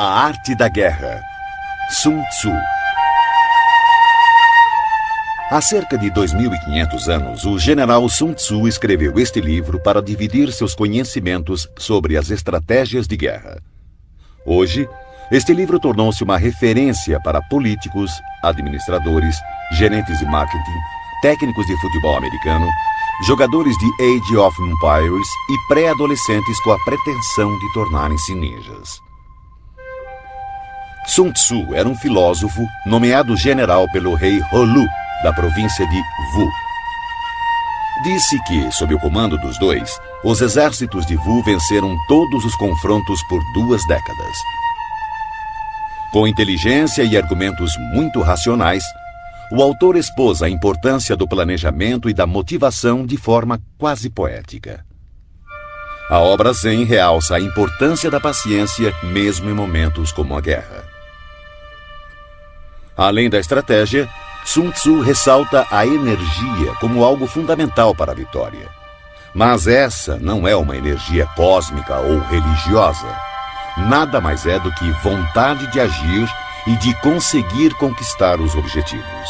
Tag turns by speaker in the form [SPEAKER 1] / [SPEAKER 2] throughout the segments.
[SPEAKER 1] A Arte da Guerra, Sun Tzu. Há cerca de 2.500 anos, o general Sun Tzu escreveu este livro para dividir seus conhecimentos sobre as estratégias de guerra. Hoje, este livro tornou-se uma referência para políticos, administradores, gerentes de marketing, técnicos de futebol americano, jogadores de Age of Empires e pré-adolescentes com a pretensão de tornarem-se ninjas. Sun Tzu era um filósofo nomeado general pelo rei Holu, da província de Wu. Disse que, sob o comando dos dois, os exércitos de Wu venceram todos os confrontos por 2 décadas. Com inteligência e argumentos muito racionais, o autor expôs a importância do planejamento e da motivação de forma quase poética. A obra Zen realça a importância da paciência mesmo em momentos como a guerra. Além da estratégia, Sun Tzu ressalta a energia como algo fundamental para a vitória. Mas essa não é uma energia cósmica ou religiosa. Nada mais é do que vontade de agir e de conseguir conquistar os objetivos.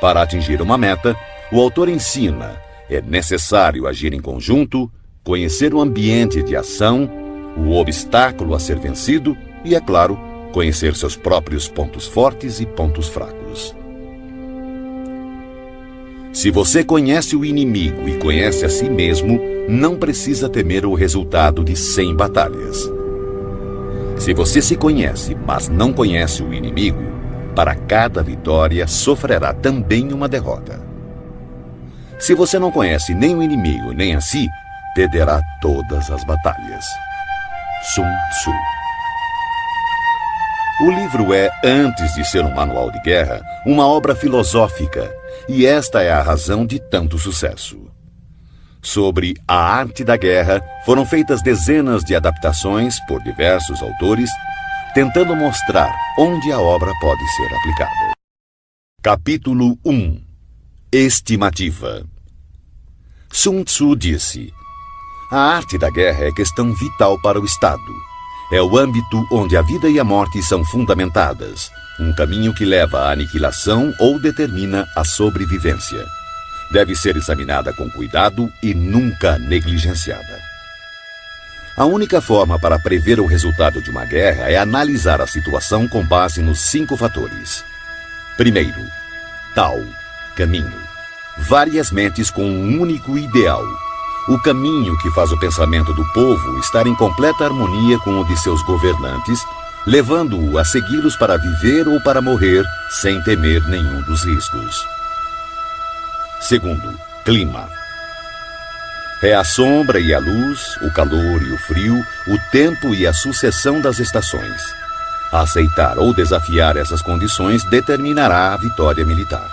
[SPEAKER 1] Para atingir uma meta, o autor ensina: é necessário agir em conjunto, conhecer o ambiente de ação, o obstáculo a ser vencido e, é claro, conhecer seus próprios pontos fortes e pontos fracos. Se você conhece o inimigo e conhece a si mesmo, não precisa temer o resultado de 100 batalhas. Se você se conhece, mas não conhece o inimigo, para cada vitória sofrerá também uma derrota. Se você não conhece nem o inimigo nem a si, perderá todas as batalhas. Sun Tzu. O livro é, antes de ser um manual de guerra, uma obra filosófica, e esta é a razão de tanto sucesso. Sobre a arte da guerra, foram feitas dezenas de adaptações por diversos autores, tentando mostrar onde a obra pode ser aplicada. Capítulo 1. Estimativa. Sun Tzu disse: a arte da guerra é questão vital para o Estado. É o âmbito onde a vida e a morte são fundamentadas, um caminho que leva à aniquilação ou determina a sobrevivência. Deve ser examinada com cuidado e nunca negligenciada. A única forma para prever o resultado de uma guerra é analisar a situação com base nos 5 fatores. Primeiro, Tao, caminho. Várias mentes com um único ideal. O caminho que faz o pensamento do povo estar em completa harmonia com o de seus governantes, levando-o a segui-los para viver ou para morrer sem temer nenhum dos riscos. Segundo, clima. É a sombra e a luz, o calor e o frio, o tempo e a sucessão das estações. Aceitar ou desafiar essas condições determinará a vitória militar.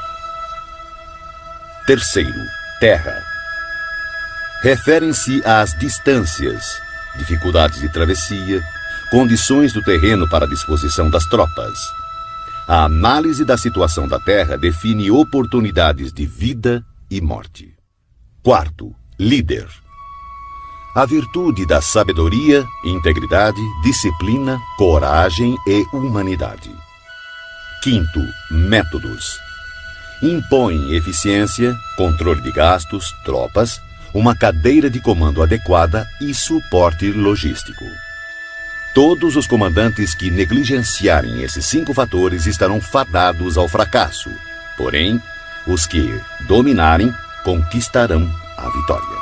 [SPEAKER 1] Terceiro, terra. Referem-se às distâncias, dificuldades de travessia, condições do terreno para a disposição das tropas. A análise da situação da terra define oportunidades de vida e morte. Quarto, líder. A virtude da sabedoria, integridade, disciplina, coragem e humanidade. Quinto, métodos. Impõe eficiência, controle de gastos, tropas, uma cadeira de comando adequada e suporte logístico. Todos os comandantes que negligenciarem esses 5 fatores estarão fadados ao fracasso. Porém, os que dominarem conquistarão a vitória.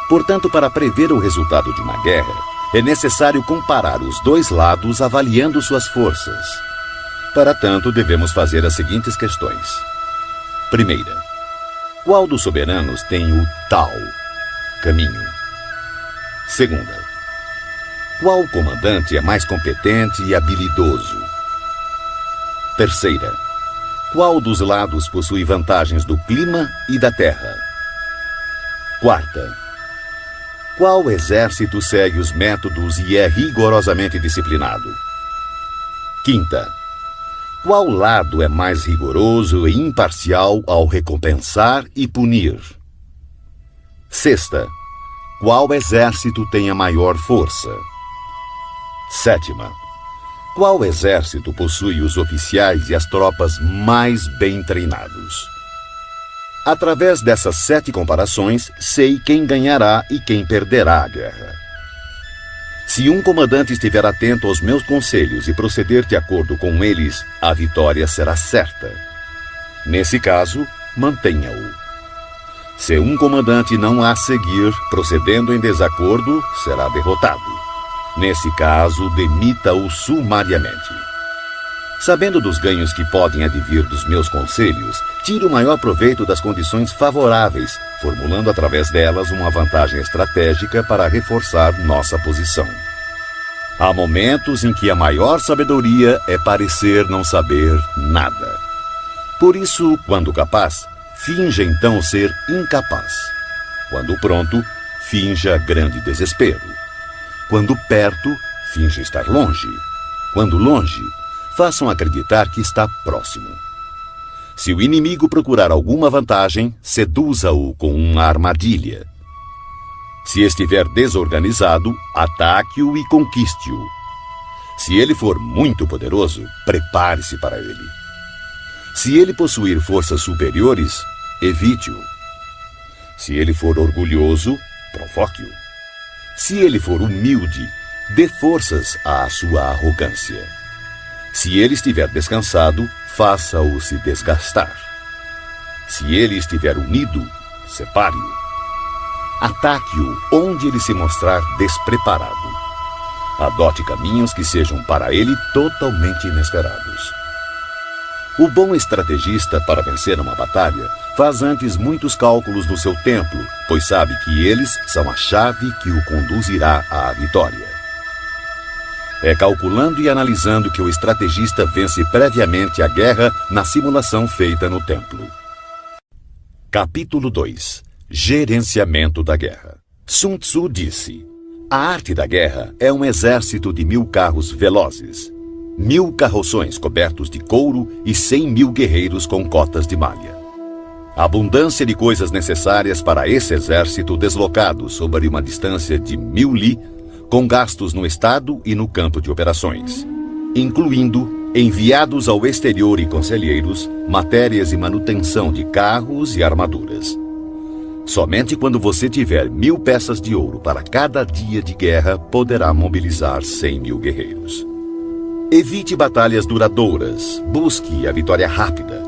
[SPEAKER 1] Portanto, para prever o resultado de uma guerra, é necessário comparar os 2 lados avaliando suas forças. Para tanto, devemos fazer as seguintes questões. Primeira, qual dos soberanos tem o Tao, caminho? Segunda, qual comandante é mais competente e habilidoso? Terceira, qual dos lados possui vantagens do clima e da terra? Quarta, qual exército segue os métodos e é rigorosamente disciplinado? Quinta, qual lado é mais rigoroso e imparcial ao recompensar e punir? Sexta, qual exército tem a maior força? Sétima. Qual exército possui os oficiais e as tropas mais bem treinados? Através dessas 7 comparações, sei quem ganhará e quem perderá a guerra. Se um comandante estiver atento aos meus conselhos e proceder de acordo com eles, a vitória será certa. Nesse caso, mantenha-o. Se um comandante não a seguir, procedendo em desacordo, será derrotado. Nesse caso, demita-o sumariamente. Sabendo dos ganhos que podem advir dos meus conselhos, tire o maior proveito das condições favoráveis, formulando através delas uma vantagem estratégica para reforçar nossa posição. Há momentos em que a maior sabedoria é parecer não saber nada. Por isso, quando capaz, finja então ser incapaz. Quando pronto, finja grande desespero. Quando perto, finja estar longe. Quando longe, façam acreditar que está próximo. Se o inimigo procurar alguma vantagem, seduza-o com uma armadilha. Se estiver desorganizado, ataque-o e conquiste-o. Se ele for muito poderoso, prepare-se para ele. Se ele possuir forças superiores, evite-o. Se ele for orgulhoso, provoque-o. Se ele for humilde, dê forças à sua arrogância. Se ele estiver descansado, faça-o se desgastar. Se ele estiver unido, separe-o. Ataque-o onde ele se mostrar despreparado. Adote caminhos que sejam para ele totalmente inesperados. O bom estrategista, para vencer uma batalha, faz antes muitos cálculos do seu tempo, pois sabe que eles são a chave que o conduzirá à vitória. É calculando e analisando que o estrategista vence previamente a guerra na simulação feita no templo. Capítulo 2. Gerenciamento da guerra. Sun Tzu disse: a arte da guerra é um exército de 1000 carros velozes, 1000 carroções cobertos de couro e 100.000 guerreiros com cotas de malha. A abundância de coisas necessárias para esse exército deslocado sobre uma distância de 1000 li, com gastos no estado e no campo de operações, incluindo enviados ao exterior e conselheiros, matérias e manutenção de carros e armaduras. Somente quando você tiver 1000 peças de ouro para cada dia de guerra, poderá mobilizar 100.000 guerreiros. Evite batalhas duradouras, busque a vitória rápida.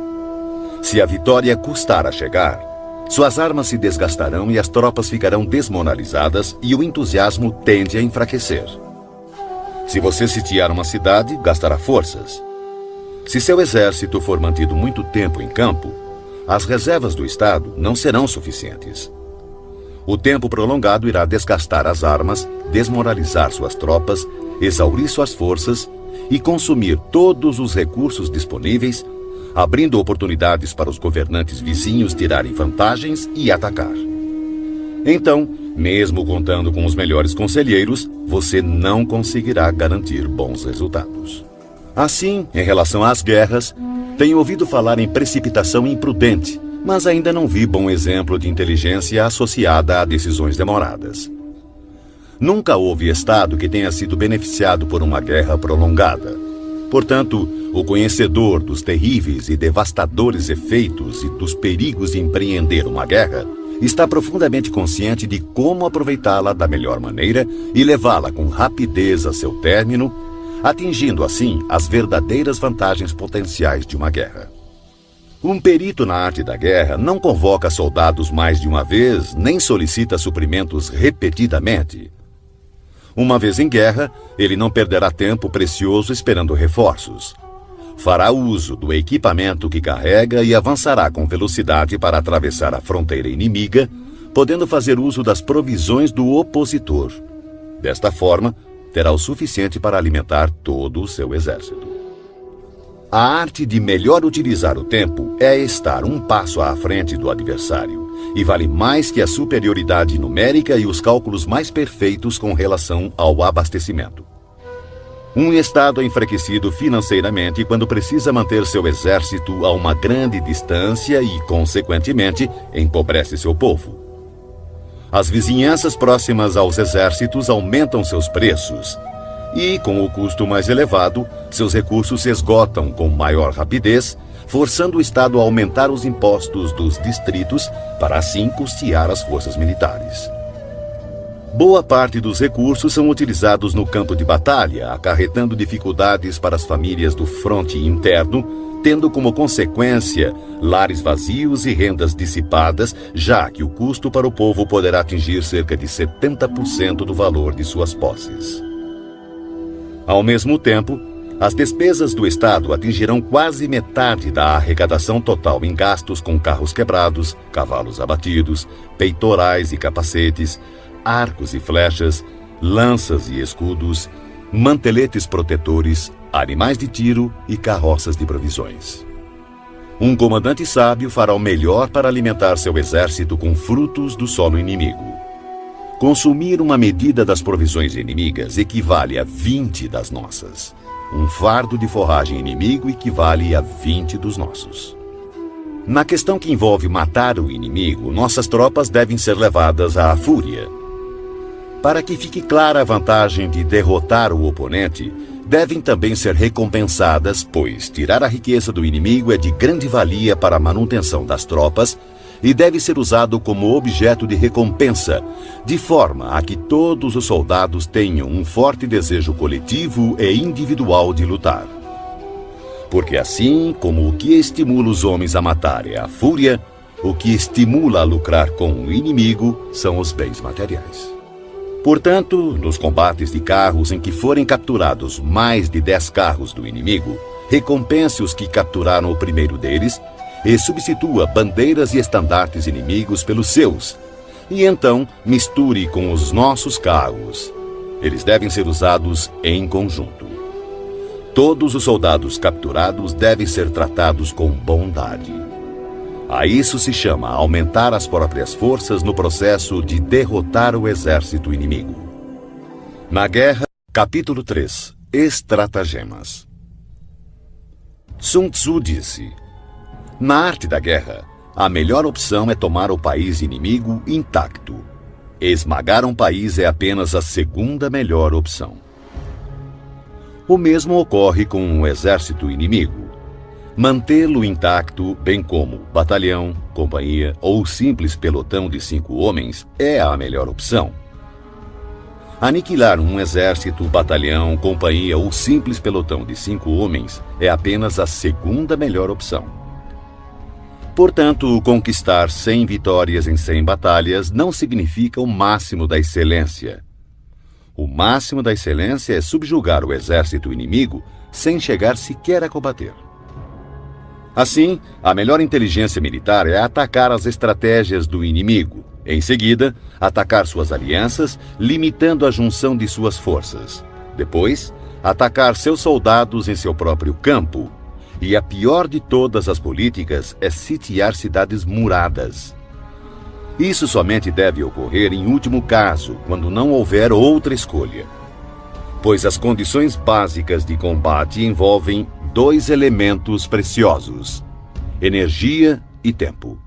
[SPEAKER 1] Se a vitória custar a chegar, suas armas se desgastarão e as tropas ficarão desmoralizadas e o entusiasmo tende a enfraquecer. Se você sitiar uma cidade, gastará forças. Se seu exército for mantido muito tempo em campo, as reservas do Estado não serão suficientes. O tempo prolongado irá desgastar as armas, desmoralizar suas tropas, exaurir suas forças e consumir todos os recursos disponíveis, abrindo oportunidades para os governantes vizinhos tirarem vantagens e atacar. Então, mesmo contando com os melhores conselheiros, você não conseguirá garantir bons resultados. Assim, em relação às guerras, tenho ouvido falar em precipitação imprudente, mas ainda não vi bom exemplo de inteligência associada a decisões demoradas. Nunca houve Estado que tenha sido beneficiado por uma guerra prolongada. Portanto, o conhecedor dos terríveis e devastadores efeitos e dos perigos de empreender uma guerra está profundamente consciente de como aproveitá-la da melhor maneira e levá-la com rapidez a seu término, atingindo assim as verdadeiras vantagens potenciais de uma guerra. Um perito na arte da guerra não convoca soldados mais de uma vez, nem solicita suprimentos repetidamente. Uma vez em guerra, ele não perderá tempo precioso esperando reforços. Fará uso do equipamento que carrega e avançará com velocidade para atravessar a fronteira inimiga, podendo fazer uso das provisões do opositor. Desta forma, terá o suficiente para alimentar todo o seu exército. A arte de melhor utilizar o tempo é estar um passo à frente do adversário, e vale mais que a superioridade numérica e os cálculos mais perfeitos com relação ao abastecimento. Um Estado é enfraquecido financeiramente quando precisa manter seu exército a uma grande distância e, consequentemente, empobrece seu povo. As vizinhanças próximas aos exércitos aumentam seus preços, E, com o custo mais elevado, seus recursos se esgotam com maior rapidez, forçando o Estado a aumentar os impostos dos distritos para assim custear as forças militares. Boa parte dos recursos são utilizados no campo de batalha, acarretando dificuldades para as famílias do fronte interno, tendo como consequência lares vazios e rendas dissipadas, já que o custo para o povo poderá atingir cerca de 70% do valor de suas posses. Ao mesmo tempo, as despesas do Estado atingirão quase metade da arrecadação total em gastos com carros quebrados, cavalos abatidos, peitorais e capacetes, arcos e flechas, lanças e escudos, manteletes protetores, animais de tiro e carroças de provisões. Um comandante sábio fará o melhor para alimentar seu exército com frutos do solo inimigo. Consumir uma medida das provisões inimigas equivale a 20 das nossas. Um fardo de forragem inimigo equivale a 20 dos nossos. Na questão que envolve matar o inimigo, nossas tropas devem ser levadas à fúria. Para que fique clara a vantagem de derrotar o oponente, devem também ser recompensadas, pois tirar a riqueza do inimigo é de grande valia para a manutenção das tropas e deve ser usado como objeto de recompensa, de forma a que todos os soldados tenham um forte desejo coletivo e individual de lutar. Porque assim como o que estimula os homens a matar é a fúria, o que estimula a lucrar com o inimigo são os bens materiais. Portanto, nos combates de carros em que forem capturados mais de 10 carros do inimigo, recompense os que capturaram o primeiro deles e substitua bandeiras e estandartes inimigos pelos seus, e então misture com os nossos carros. Eles devem ser usados em conjunto. Todos os soldados capturados devem ser tratados com bondade. A isso se chama aumentar as próprias forças no processo de derrotar o exército inimigo. Na guerra, capítulo 3. Estratagemas. Sun Tzu disse: na arte da guerra, a melhor opção é tomar o país inimigo intacto. Esmagar um país é apenas a segunda melhor opção. O mesmo ocorre com um exército inimigo. Mantê-lo intacto, bem como batalhão, companhia ou simples pelotão de 5 homens, é a melhor opção. Aniquilar um exército, batalhão, companhia ou simples pelotão de 5 homens é apenas a segunda melhor opção. Portanto, conquistar 100 vitórias em 100 batalhas não significa o máximo da excelência. O máximo da excelência é subjugar o exército inimigo sem chegar sequer a combater. Assim, a melhor inteligência militar é atacar as estratégias do inimigo. Em seguida, atacar suas alianças, limitando a junção de suas forças. Depois, atacar seus soldados em seu próprio campo. E a pior de todas as políticas é sitiar cidades muradas. Isso somente deve ocorrer em último caso, quando não houver outra escolha. Pois as condições básicas de combate envolvem 2 elementos preciosos: energia e tempo.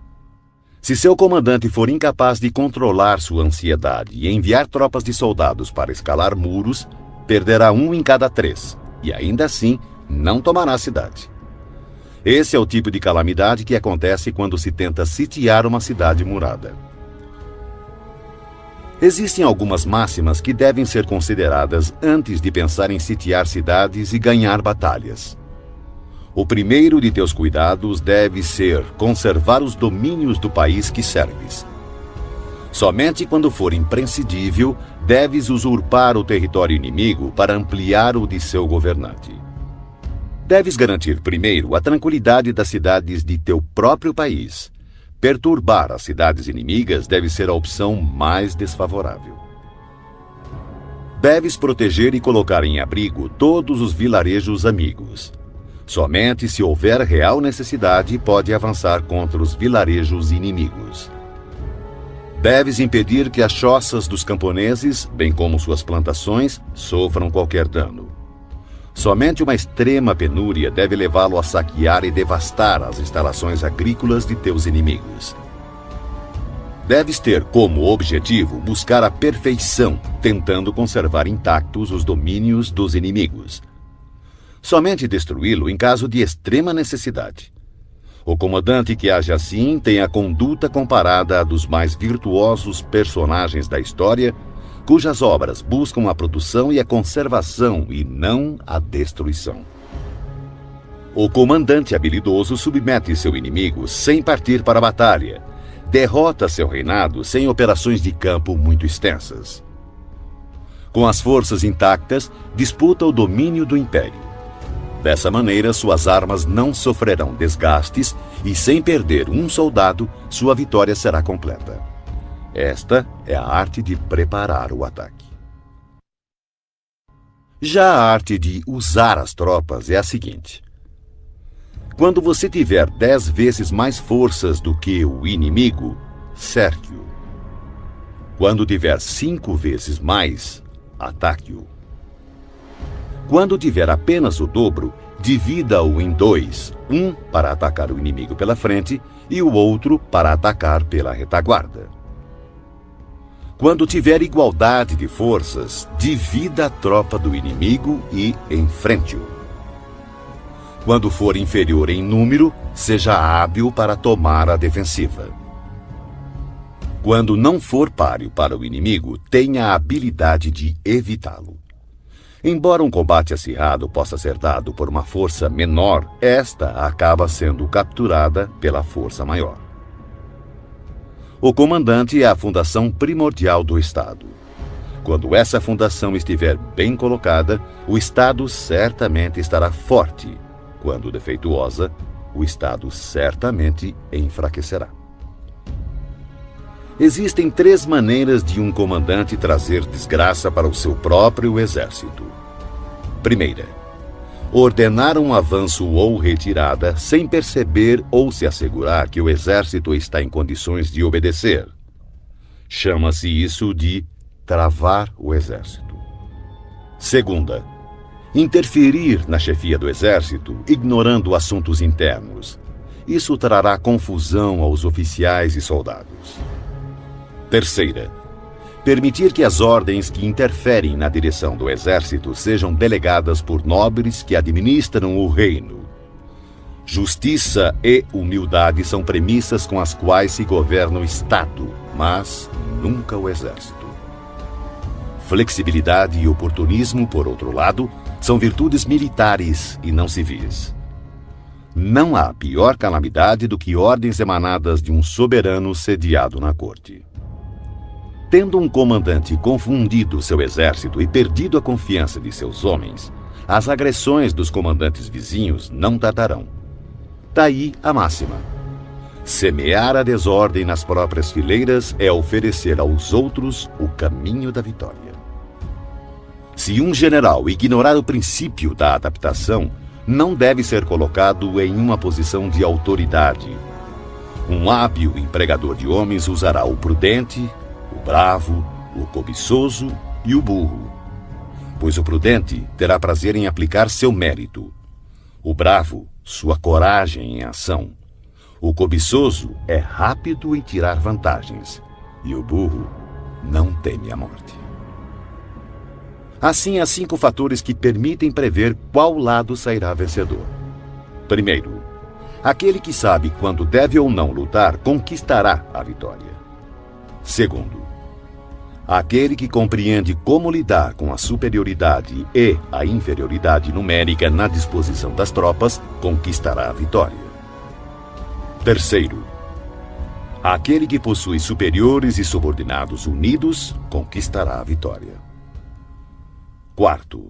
[SPEAKER 1] Se seu comandante for incapaz de controlar sua ansiedade e enviar tropas de soldados para escalar muros, perderá 1 em cada 3, e ainda assim não tomará a cidade. Esse é o tipo de calamidade que acontece quando se tenta sitiar uma cidade murada. Existem algumas máximas que devem ser consideradas antes de pensar em sitiar cidades e ganhar batalhas. O primeiro de teus cuidados deve ser conservar os domínios do país que serves. Somente quando for imprescindível, deves usurpar o território inimigo para ampliar o de seu governante. Deves garantir primeiro a tranquilidade das cidades de teu próprio país. Perturbar as cidades inimigas deve ser a opção mais desfavorável. Deves proteger e colocar em abrigo todos os vilarejos amigos. Somente se houver real necessidade, pode avançar contra os vilarejos inimigos. Deves impedir que as choças dos camponeses, bem como suas plantações, sofram qualquer dano. Somente uma extrema penúria deve levá-lo a saquear e devastar as instalações agrícolas de teus inimigos. Deves ter como objetivo buscar a perfeição, tentando conservar intactos os domínios dos inimigos. Somente destruí-lo em caso de extrema necessidade. O comandante que age assim tem a conduta comparada à dos mais virtuosos personagens da história, cujas obras buscam a produção e a conservação e não a destruição. O comandante habilidoso submete seu inimigo sem partir para a batalha, derrota seu reinado sem operações de campo muito extensas. Com as forças intactas, disputa o domínio do império. Dessa maneira, suas armas não sofrerão desgastes e, sem perder um soldado, sua vitória será completa. Esta é a arte de preparar o ataque. Já a arte de usar as tropas é a seguinte: quando você tiver 10 vezes mais forças do que o inimigo, cerque-o. Quando tiver 5 vezes mais, ataque-o. Quando tiver apenas o dobro, divida-o em 2, um para atacar o inimigo pela frente e o outro para atacar pela retaguarda. Quando tiver igualdade de forças, divida a tropa do inimigo e enfrente-o. Quando for inferior em número, seja hábil para tomar a defensiva. Quando não for páreo para o inimigo, tenha a habilidade de evitá-lo. Embora um combate acirrado possa ser dado por uma força menor, esta acaba sendo capturada pela força maior. O comandante é a fundação primordial do Estado. Quando essa fundação estiver bem colocada, o Estado certamente estará forte. Quando defeituosa, o Estado certamente enfraquecerá. Existem 3 maneiras de um comandante trazer desgraça para o seu próprio exército. Primeira, ordenar um avanço ou retirada sem perceber ou se assegurar que o exército está em condições de obedecer. Chama-se isso de travar o exército. Segunda, interferir na chefia do exército, ignorando assuntos internos. Isso trará confusão aos oficiais e soldados. Terceira, permitir que as ordens que interferem na direção do exército sejam delegadas por nobres que administram o reino. Justiça e humildade são premissas com as quais se governa o Estado, mas nunca o exército. Flexibilidade e oportunismo, por outro lado, são virtudes militares e não civis. Não há pior calamidade do que ordens emanadas de um soberano sediado na corte. Tendo um comandante confundido seu exército e perdido a confiança de seus homens, as agressões dos comandantes vizinhos não tardarão. Daí a máxima: semear a desordem nas próprias fileiras é oferecer aos outros o caminho da vitória. Se um general ignorar o princípio da adaptação, não deve ser colocado em uma posição de autoridade. Um hábil empregador de homens usará o prudente, o bravo, o cobiçoso e o burro. Pois o prudente terá prazer em aplicar seu mérito. O bravo, sua coragem em ação. O cobiçoso é rápido em tirar vantagens. E o burro não teme a morte. Assim, há 5 fatores que permitem prever qual lado sairá vencedor. Primeiro, aquele que sabe quando deve ou não lutar conquistará a vitória. Segundo, aquele que compreende como lidar com a superioridade e a inferioridade numérica na disposição das tropas conquistará a vitória. Terceiro, aquele que possui superiores e subordinados unidos conquistará a vitória. Quarto,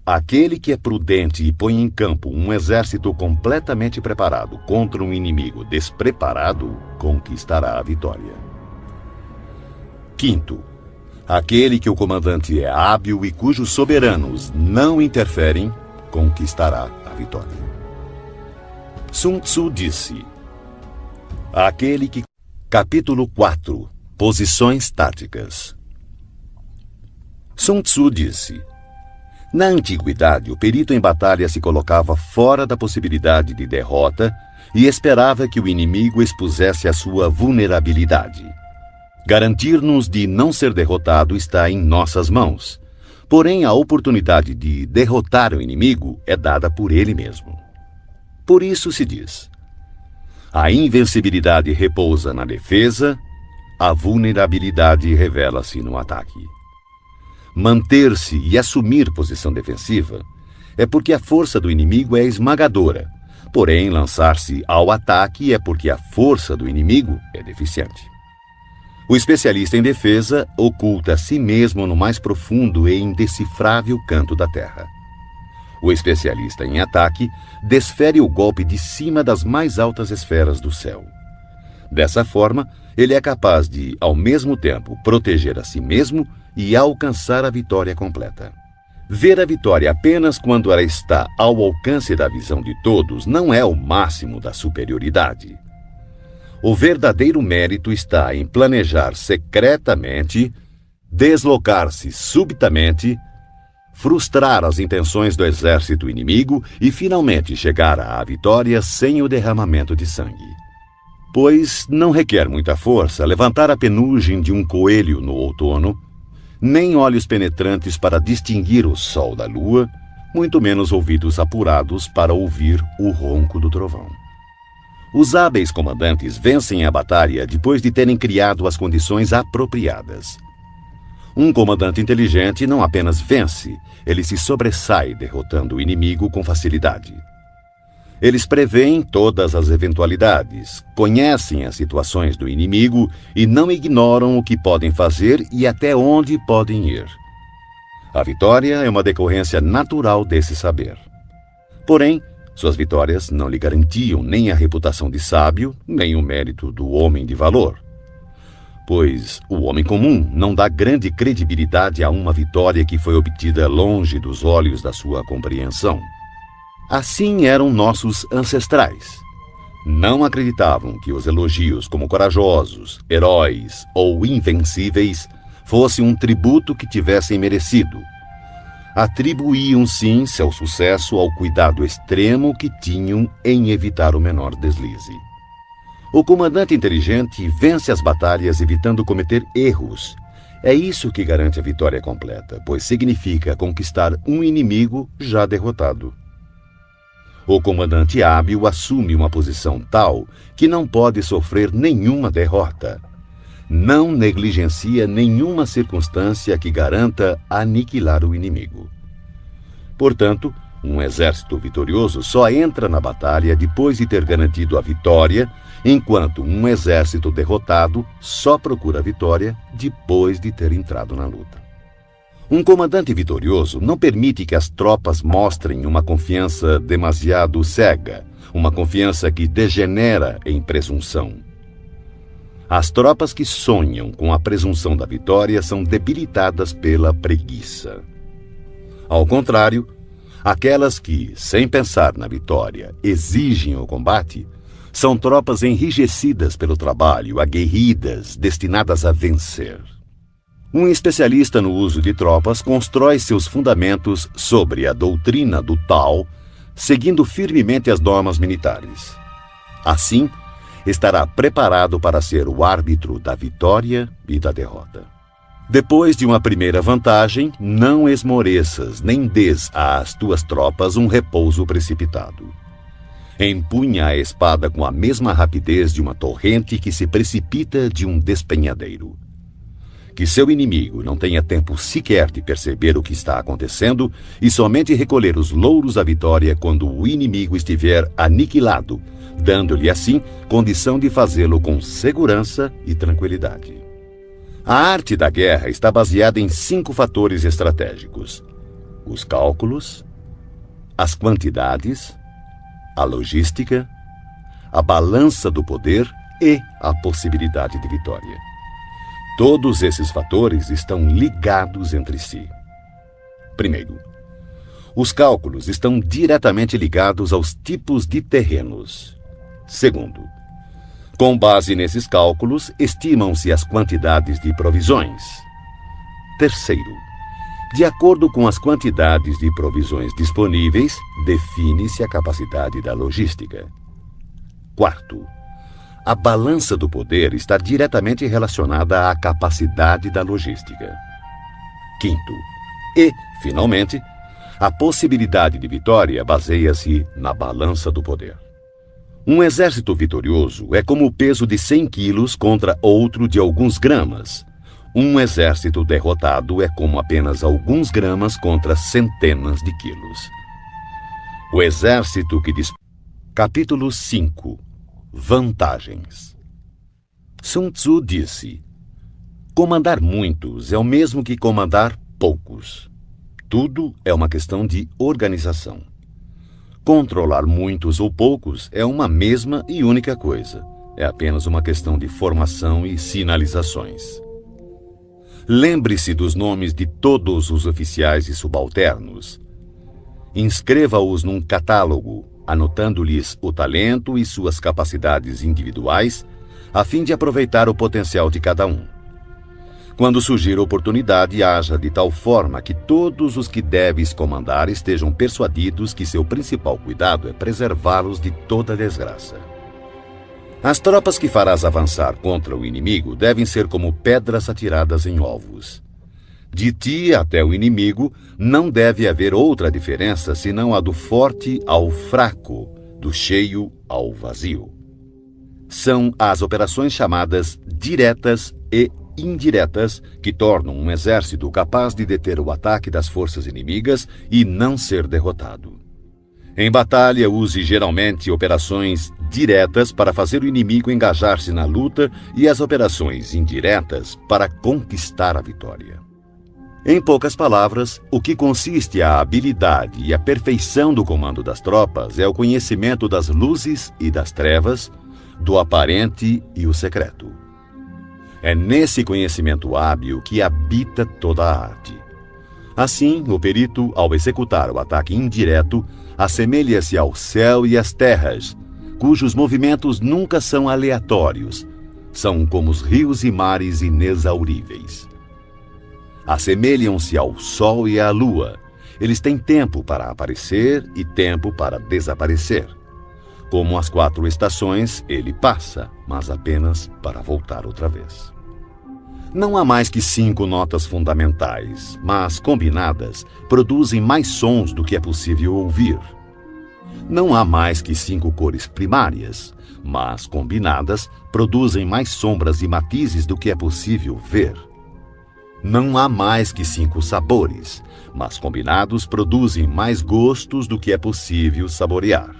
[SPEAKER 1] aquele que é prudente e põe em campo um exército completamente preparado contra um inimigo despreparado conquistará a vitória. Quinto, aquele que o comandante é hábil e cujos soberanos não interferem, conquistará a vitória. Sun Tzu disse: aquele que... Capítulo 4. Posições táticas. Sun Tzu disse: na antiguidade, o perito em batalha se colocava fora da possibilidade de derrota e esperava que o inimigo expusesse a sua vulnerabilidade. Garantir-nos de não ser derrotado está em nossas mãos. Porém, a oportunidade de derrotar o inimigo é dada por ele mesmo. Por isso se diz: a invencibilidade repousa na defesa, a vulnerabilidade revela-se no ataque. Manter-se e assumir posição defensiva é porque a força do inimigo é esmagadora. Porém, lançar-se ao ataque é porque a força do inimigo é deficiente. O especialista em defesa oculta a si mesmo no mais profundo e indecifrável canto da terra. O especialista em ataque desfere o golpe de cima das mais altas esferas do céu. Dessa forma, ele é capaz de, ao mesmo tempo, proteger a si mesmo e alcançar a vitória completa. Ver a vitória apenas quando ela está ao alcance da visão de todos não é o máximo da superioridade. O verdadeiro mérito está em planejar secretamente, deslocar-se subitamente, frustrar as intenções do exército inimigo e finalmente chegar à vitória sem o derramamento de sangue. Pois não requer muita força levantar a penugem de um coelho no outono, nem olhos penetrantes para distinguir o sol da lua, muito menos ouvidos apurados para ouvir o ronco do trovão. Os hábeis comandantes vencem a batalha depois de terem criado as condições apropriadas. Um comandante inteligente não apenas vence, ele se sobressai derrotando o inimigo com facilidade. Eles preveem todas as eventualidades, conhecem as situações do inimigo e não ignoram o que podem fazer e até onde podem ir. A vitória é uma decorrência natural desse saber. Porém, suas vitórias não lhe garantiam nem a reputação de sábio, nem o mérito do homem de valor. Pois o homem comum não dá grande credibilidade a uma vitória que foi obtida longe dos olhos da sua compreensão. Assim eram nossos ancestrais. Não acreditavam que os elogios como corajosos, heróis ou invencíveis fossem um tributo que tivessem merecido. Atribuíam sim seu sucesso ao cuidado extremo que tinham em evitar o menor deslize. O comandante inteligente vence as batalhas evitando cometer erros. É isso que garante a vitória completa, pois significa conquistar um inimigo já derrotado. O comandante hábil assume uma posição tal que não pode sofrer nenhuma derrota. Não negligencia nenhuma circunstância que garanta aniquilar o inimigo. Portanto, um exército vitorioso só entra na batalha depois de ter garantido a vitória, enquanto um exército derrotado só procura a vitória depois de ter entrado na luta. Um comandante vitorioso não permite que as tropas mostrem uma confiança demasiado cega, uma confiança que degenera em presunção. As tropas que sonham com a presunção da vitória são debilitadas pela preguiça. Ao contrário, aquelas que, sem pensar na vitória, exigem o combate, são tropas enrijecidas pelo trabalho, aguerridas, destinadas a vencer. Um especialista no uso de tropas constrói seus fundamentos sobre a doutrina do Tao, seguindo firmemente as normas militares. Assim, estará preparado para ser o árbitro da vitória e da derrota. Depois de uma primeira vantagem, não esmoreças nem dês às tuas tropas um repouso precipitado. Empunha a espada com a mesma rapidez de uma torrente que se precipita de um despenhadeiro. Que seu inimigo não tenha tempo sequer de perceber o que está acontecendo e somente recolher os louros da vitória quando o inimigo estiver aniquilado, dando-lhe assim condição de fazê-lo com segurança e tranquilidade. A arte da guerra está baseada em 5 fatores estratégicos: os cálculos, as quantidades, a logística, a balança do poder e a possibilidade de vitória. Todos esses fatores estão ligados entre si. Primeiro, os cálculos estão diretamente ligados aos tipos de terrenos. Segundo, com base nesses cálculos, estimam-se as quantidades de provisões. Terceiro, de acordo com as quantidades de provisões disponíveis, define-se a capacidade da logística. Quarto, a balança do poder está diretamente relacionada à capacidade da logística. Quinto, e, finalmente, a possibilidade de vitória baseia-se na balança do poder. Um exército vitorioso é como o peso de 100 quilos contra outro de alguns gramas. Um exército derrotado é como apenas alguns gramas contra centenas de quilos. O exército que Capítulo 5. Vantagens. Sun Tzu disse: comandar muitos é o mesmo que comandar poucos. Tudo é uma questão de organização. Controlar muitos ou poucos é uma mesma e única coisa. É apenas uma questão de formação e sinalizações. Lembre-se dos nomes de todos os oficiais e subalternos. Inscreva-os num catálogo, anotando-lhes o talento e suas capacidades individuais, a fim de aproveitar o potencial de cada um. Quando surgir oportunidade, haja de tal forma que todos os que deves comandar estejam persuadidos que seu principal cuidado é preservá-los de toda desgraça. As tropas que farás avançar contra o inimigo devem ser como pedras atiradas em ovos. De ti até o inimigo não deve haver outra diferença senão a do forte ao fraco, do cheio ao vazio. São as operações chamadas diretas e indiretas que tornam um exército capaz de deter o ataque das forças inimigas e não ser derrotado. Em batalha, use geralmente operações diretas para fazer o inimigo engajar-se na luta e as operações indiretas para conquistar a vitória. Em poucas palavras, o que consiste a habilidade e a perfeição do comando das tropas é o conhecimento das luzes e das trevas, do aparente e o secreto. É nesse conhecimento hábil que habita toda a arte. Assim, o perito, ao executar o ataque indireto, assemelha-se ao céu e às terras, cujos movimentos nunca são aleatórios, são como os rios e mares inexauríveis. Assemelham-se ao sol e à lua. Eles têm tempo para aparecer e tempo para desaparecer. Como as 4 estações, ele passa, mas apenas para voltar outra vez. Não há mais que 5 notas fundamentais, mas, combinadas, produzem mais sons do que é possível ouvir. Não há mais que 5 cores primárias, mas, combinadas, produzem mais sombras e matizes do que é possível ver. Não há mais que 5 sabores, mas combinados produzem mais gostos do que é possível saborear.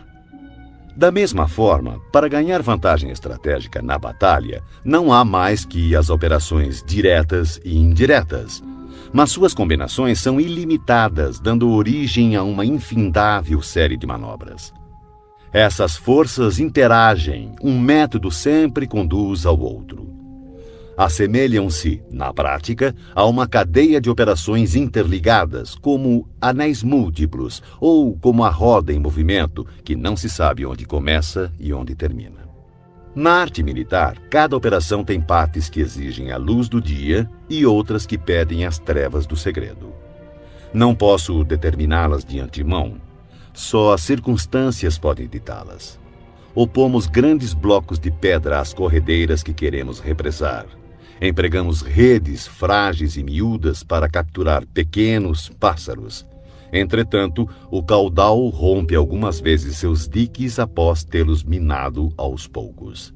[SPEAKER 1] Da mesma forma, para ganhar vantagem estratégica na batalha, não há mais que as operações diretas e indiretas, mas suas combinações são ilimitadas, dando origem a uma infindável série de manobras. Essas forças interagem, um método sempre conduz ao outro. Assemelham-se, na prática, a uma cadeia de operações interligadas, como anéis múltiplos ou como a roda em movimento, que não se sabe onde começa e onde termina. Na arte militar, cada operação tem partes que exigem a luz do dia e outras que pedem as trevas do segredo. Não posso determiná-las de antemão, só as circunstâncias podem ditá-las. Opomos grandes blocos de pedra às corredeiras que queremos represar. Empregamos redes frágeis e miúdas para capturar pequenos pássaros. Entretanto, o caudal rompe algumas vezes seus diques após tê-los minado aos poucos.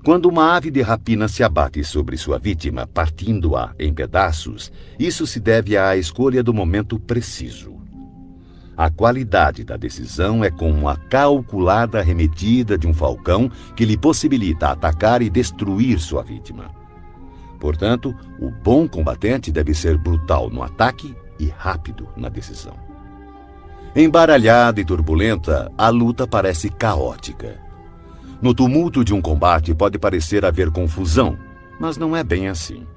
[SPEAKER 1] Quando uma ave de rapina se abate sobre sua vítima, partindo-a em pedaços, isso se deve à escolha do momento preciso. A qualidade da decisão é como a calculada arremetida de um falcão que lhe possibilita atacar e destruir sua vítima. Portanto, o bom combatente deve ser brutal no ataque e rápido na decisão. Embaralhada e turbulenta, a luta parece caótica. No tumulto de um combate pode parecer haver confusão, mas não é bem assim.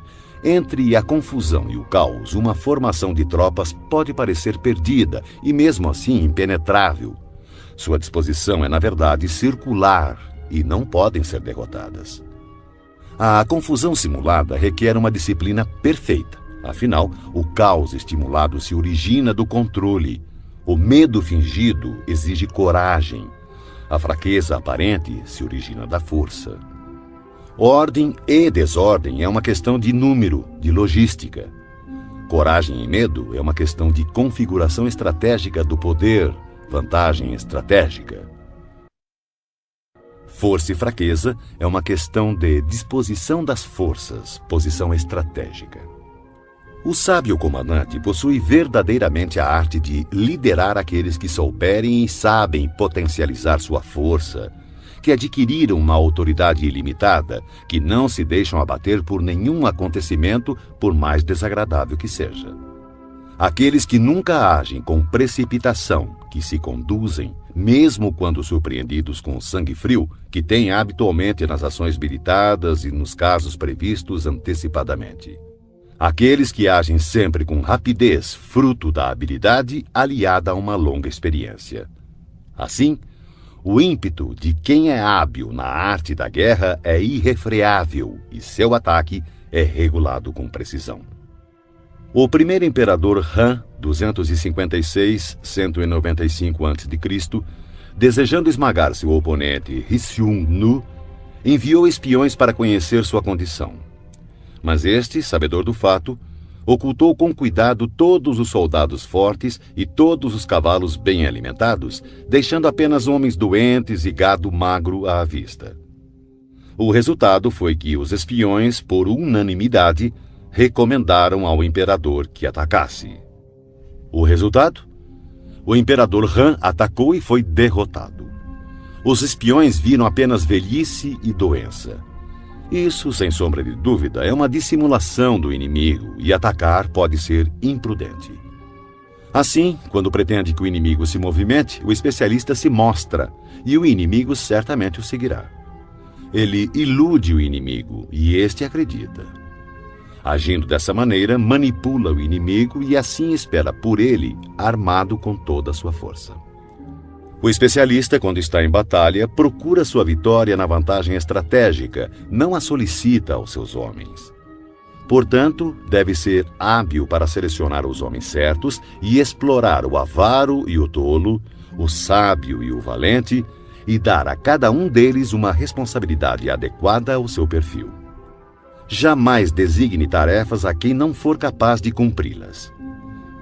[SPEAKER 1] Entre a confusão e o caos, uma formação de tropas pode parecer perdida e mesmo assim impenetrável. Sua disposição é, na verdade, circular e não podem ser derrotadas. A confusão simulada requer uma disciplina perfeita. Afinal, o caos estimulado se origina do controle. O medo fingido exige coragem. A fraqueza aparente se origina da força. Ordem e desordem é uma questão de número, de logística. Coragem e medo é uma questão de configuração estratégica do poder, vantagem estratégica. Força e fraqueza é uma questão de disposição das forças, posição estratégica. O sábio comandante possui verdadeiramente a arte de liderar aqueles que souberem e sabem potencializar sua força, que adquiriram uma autoridade ilimitada, que não se deixam abater por nenhum acontecimento, por mais desagradável que seja. Aqueles que nunca agem com precipitação, que se conduzem, mesmo quando surpreendidos com sangue frio, que têm habitualmente nas ações meditadas e nos casos previstos antecipadamente. Aqueles que agem sempre com rapidez, fruto da habilidade aliada a uma longa experiência. Assim, o ímpeto de quem é hábil na arte da guerra é irrefreável e seu ataque é regulado com precisão. O primeiro imperador Han, 256-195 a.C., desejando esmagar seu oponente Rissung-nu, enviou espiões para conhecer sua condição. Mas este, sabedor do fato, ocultou com cuidado todos os soldados fortes e todos os cavalos bem alimentados, deixando apenas homens doentes e gado magro à vista. O resultado foi que os espiões, por unanimidade, recomendaram ao imperador que atacasse. O resultado? O imperador Han atacou e foi derrotado. Os espiões viram apenas velhice e doença. Isso, sem sombra de dúvida, é uma dissimulação do inimigo e atacar pode ser imprudente. Assim, quando pretende que o inimigo se movimente, o especialista se mostra e o inimigo certamente o seguirá. Ele ilude o inimigo e este acredita. Agindo dessa maneira, manipula o inimigo e assim espera por ele, armado com toda a sua força. O especialista, quando está em batalha, procura sua vitória na vantagem estratégica, não a solicita aos seus homens. Portanto, deve ser hábil para selecionar os homens certos e explorar o avaro e o tolo, o sábio e o valente, e dar a cada um deles uma responsabilidade adequada ao seu perfil. Jamais designe tarefas a quem não for capaz de cumpri-las.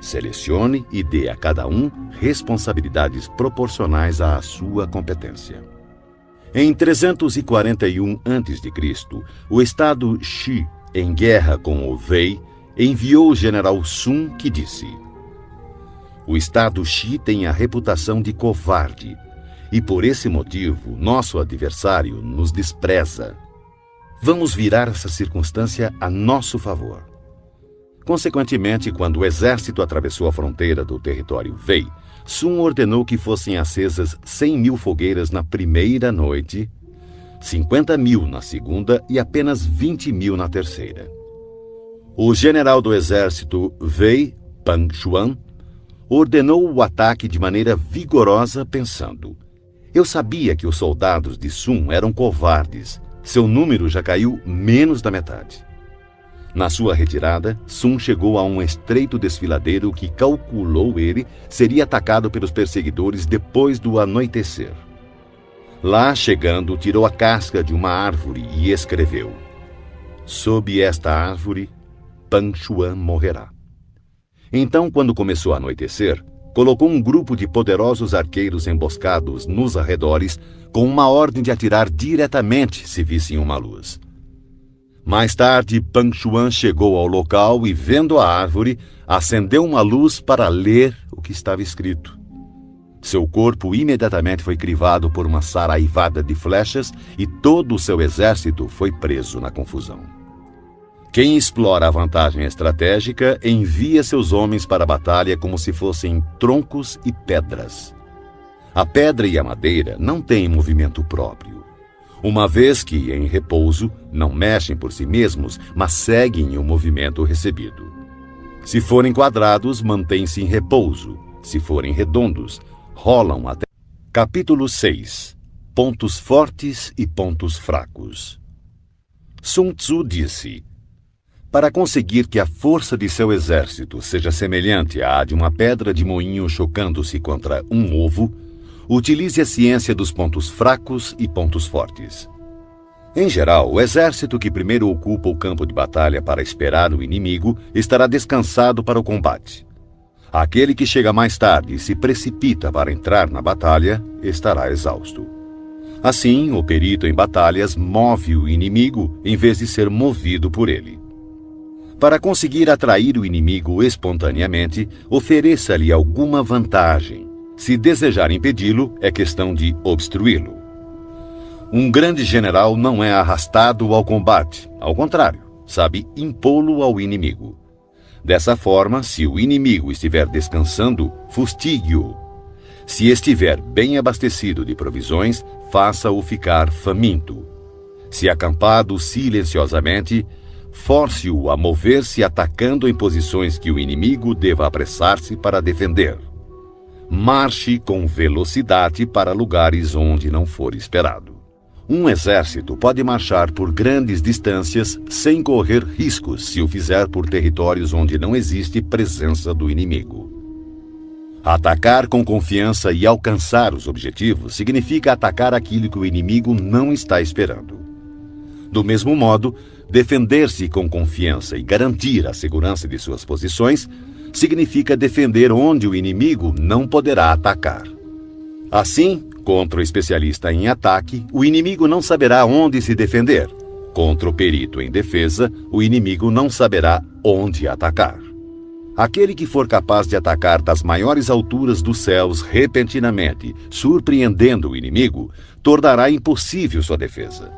[SPEAKER 1] Selecione e dê a cada um responsabilidades proporcionais à sua competência. Em 341 a.C., o estado Xi, em guerra com o Wei, enviou o general Sun, que disse: "O estado Xi tem a reputação de covarde, e por esse motivo nosso adversário nos despreza. Vamos virar essa circunstância a nosso favor." Consequentemente, quando o exército atravessou a fronteira do território Wei, Sun ordenou que fossem acesas 100.000 fogueiras na primeira noite, 50.000 na segunda e apenas 20.000 na terceira. O general do exército Wei, Pang Xuan, ordenou o ataque de maneira vigorosa, pensando: "Eu sabia que os soldados de Sun eram covardes. Seu número já caiu menos da metade." Na sua retirada, Sun chegou a um estreito desfiladeiro que calculou ele seria atacado pelos perseguidores depois do anoitecer. Lá, chegando, tirou a casca de uma árvore e escreveu: "Sob esta árvore, Pang Xuan morrerá." Então, quando começou a anoitecer, colocou um grupo de poderosos arqueiros emboscados nos arredores, com uma ordem de atirar diretamente se vissem uma luz. Mais tarde, Pang Xuan chegou ao local e, vendo a árvore, acendeu uma luz para ler o que estava escrito. Seu corpo imediatamente foi crivado por uma saraivada de flechas e todo o seu exército foi preso na confusão. Quem explora a vantagem estratégica envia seus homens para a batalha como se fossem troncos e pedras. A pedra e a madeira não têm movimento próprio. Uma vez que, em repouso, não mexem por si mesmos, mas seguem o movimento recebido. Se forem quadrados, mantêm-se em repouso. Se forem redondos, rolam até... Capítulo 6. Pontos fortes e pontos fracos. Sun Tzu disse: "Para conseguir que a força de seu exército seja semelhante à de uma pedra de moinho chocando-se contra um ovo, Utilize a ciência dos pontos fracos e pontos fortes. Em geral, o exército que primeiro ocupa o campo de batalha para esperar o inimigo estará descansado para o combate. Aquele que chega mais tarde e se precipita para entrar na batalha estará exausto. Assim, o perito em batalhas move o inimigo em vez de ser movido por ele. Para conseguir atrair o inimigo espontaneamente, ofereça-lhe alguma vantagem. Se desejar impedi-lo, é questão de obstruí-lo. Um grande general não é arrastado ao combate, ao contrário, sabe impô-lo ao inimigo. Dessa forma, se o inimigo estiver descansando, fustigue-o. Se estiver bem abastecido de provisões, faça-o ficar faminto. Se acampado silenciosamente, force-o a mover-se atacando em posições que o inimigo deva apressar-se para defender. Marche com velocidade para lugares onde não for esperado. Um exército pode marchar por grandes distâncias sem correr riscos se o fizer por territórios onde não existe presença do inimigo. Atacar com confiança e alcançar os objetivos significa atacar aquilo que o inimigo não está esperando. Do mesmo modo, defender-se com confiança e garantir a segurança de suas posições significa defender onde o inimigo não poderá atacar. Assim, contra o especialista em ataque, o inimigo não saberá onde se defender. Contra o perito em defesa, o inimigo não saberá onde atacar. Aquele que for capaz de atacar das maiores alturas dos céus repentinamente, surpreendendo o inimigo, tornará impossível sua defesa.